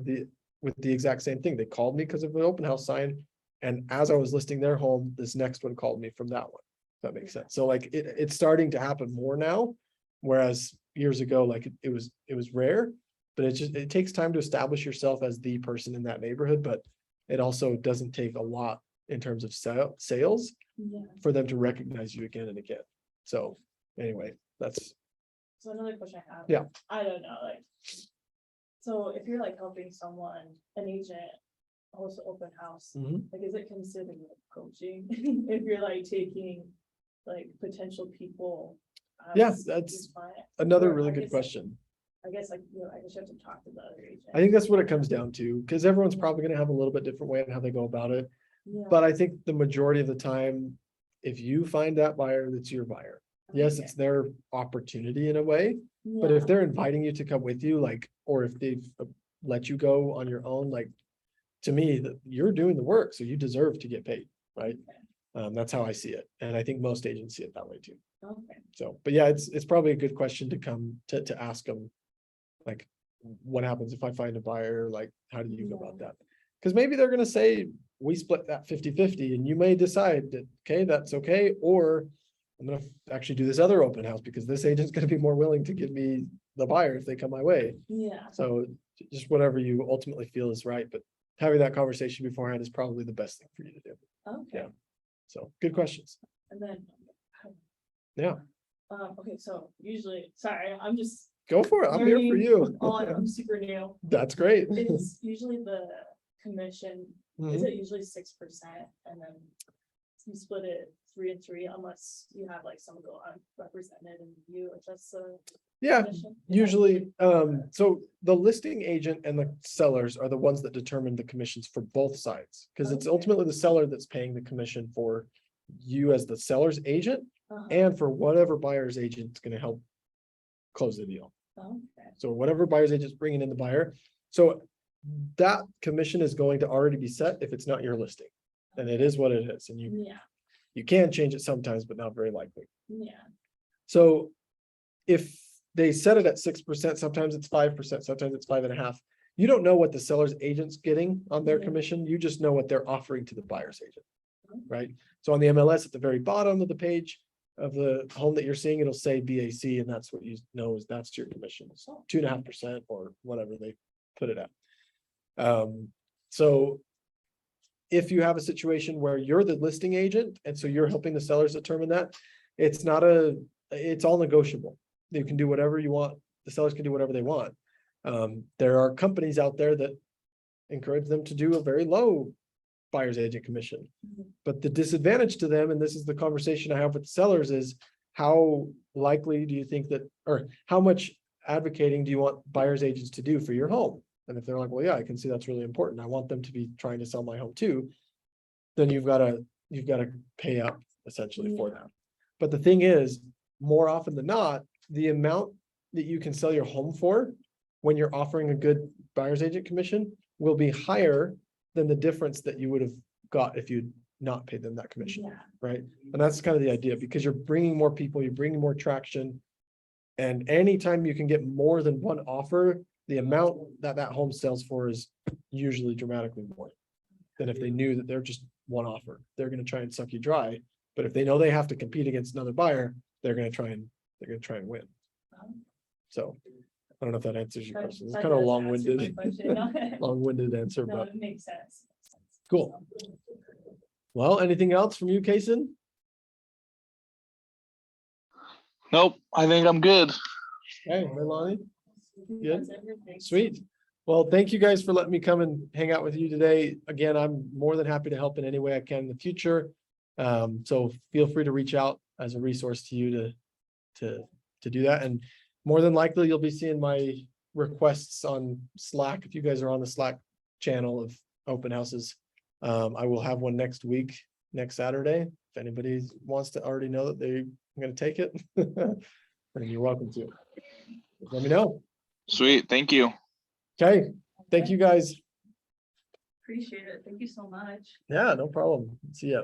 with the exact same thing. They called me because of an open house sign. And as I was listing their home, this next one called me from that one. If that makes sense. So like it's starting to happen more now. Whereas years ago, like it was rare, but it takes time to establish yourself as the person in that neighborhood. But it also doesn't take a lot in terms of sales Yeah. for them to recognize you again and again. So anyway, that's, So another question I have. Yeah. I don't know, like. So if you're like helping someone, an agent, host an open house, Mhm. like, is it considered like coaching? If you're like taking like potential people. Yeah, as that's your client? another Or really I good guess, like, question. I guess like, you know, I guess you have to talk to the other agent. I think that's what it comes down to, because everyone's probably gonna have a little bit different way on how they go about it. Yeah. But I think the majority of the time, if you find that buyer, that's your buyer. Yes, Okay. it's their opportunity in a way, but if Yeah. they're inviting you to come with you, like, or if they've let you go on your own, like, to me, that you're doing the work, so you deserve to get paid, right? That's how I see it. And I think most agents see it that way too. Okay. So, but yeah, it's probably a good question to come to ask them. Like, what happens if I find a buyer? Like, how do you go about that? Because maybe they're gonna say, we split that 50-50, and you may decide that, okay, that's okay, or I'm gonna actually do this other open house because this agent's gonna be more willing to give me the buyer if they come my way. Yeah. So just whatever you ultimately feel is right, but having that conversation beforehand is probably the best thing for you to do. Okay. Yeah. So good questions. And then. Yeah, Okay, so usually, sorry, I'm just. go for it. I'm here for learning you. all- I'm super new. That's great. It's usually the commission, is Mhm. it usually 6%? And then you split it 3 and 3 unless you have like someone go unrepresented and you adjust the. Yeah, commission? usually, so the listing agent and the sellers are the ones that determine the commissions for both sides. Because it's Okay. ultimately the seller that's paying the commission for you as the seller's agent Uh-huh. and for whatever buyer's agent's gonna help close the deal. Okay. So whatever buyer's agent's bringing in the buyer. So that commission is going to already be set if it's not your listing. And it is what it is. And Yeah, you can change it sometimes, but not very likely. yeah. So if they set it at 6%, sometimes it's 5%, sometimes it's 5.5%. You don't know what the seller's agent's getting on their Yeah. commission. You just know what they're offering to the buyer's agent. Right? So on the MLS at the very bottom of the page of the home that you're seeing, it'll say BAC, and that's what you know is that's your commission. It's 2.5% or whatever they put it at. So if you have a situation where you're the listing agent, and so you're helping the sellers determine that, it's all negotiable. You can do whatever you want. The sellers can do whatever they want. There are companies out there that encourage them to do a very low buyer's agent commission. Mhm. But the disadvantage to them, and this is the conversation I have with sellers, is how likely do you think that, or how much advocating do you want buyer's agents to do for your home? And if they're like, well, yeah, I can see that's really important. I want them to be trying to sell my home too. Then you've got to pay up essentially for that. But the thing is, more often than not, the amount that you can sell your home for when you're offering a good buyer's agent commission will be higher than the difference that you would have got if you'd not paid them that commission, Yeah. right? And that's kind of the idea, because you're bringing more people, you're bringing more traction. And anytime you can get more than one offer, the amount that home sells for is usually dramatically more than if they knew that they're just one offer. They're going to try and suck you dry. But if they know they have to compete against another buyer, they're going to try and win. So I don't know if that answers your question. It's That kind of a does answer my long-winded, question. long-winded answer, No, but it makes sense. cool. Well, anything else from you, Kaysen? Nope, I think I'm good. Hey, Melanie? Good. That's everything. Sweet. Well, thank you guys for letting me come and hang out with you today. Again, I'm more than happy to help in any way I can in the future. So feel free to reach out as a resource to you to do that. And more than likely, you'll be seeing my requests on Slack. If you guys are on the Slack channel of open houses, I will have one next week, next Saturday. If anybody wants to already know that they're going to take it, then you're welcome to. Let me know. Sweet, thank you. Okay. Thank you guys. Appreciate it. Thank you so much. Yeah, no problem. See ya.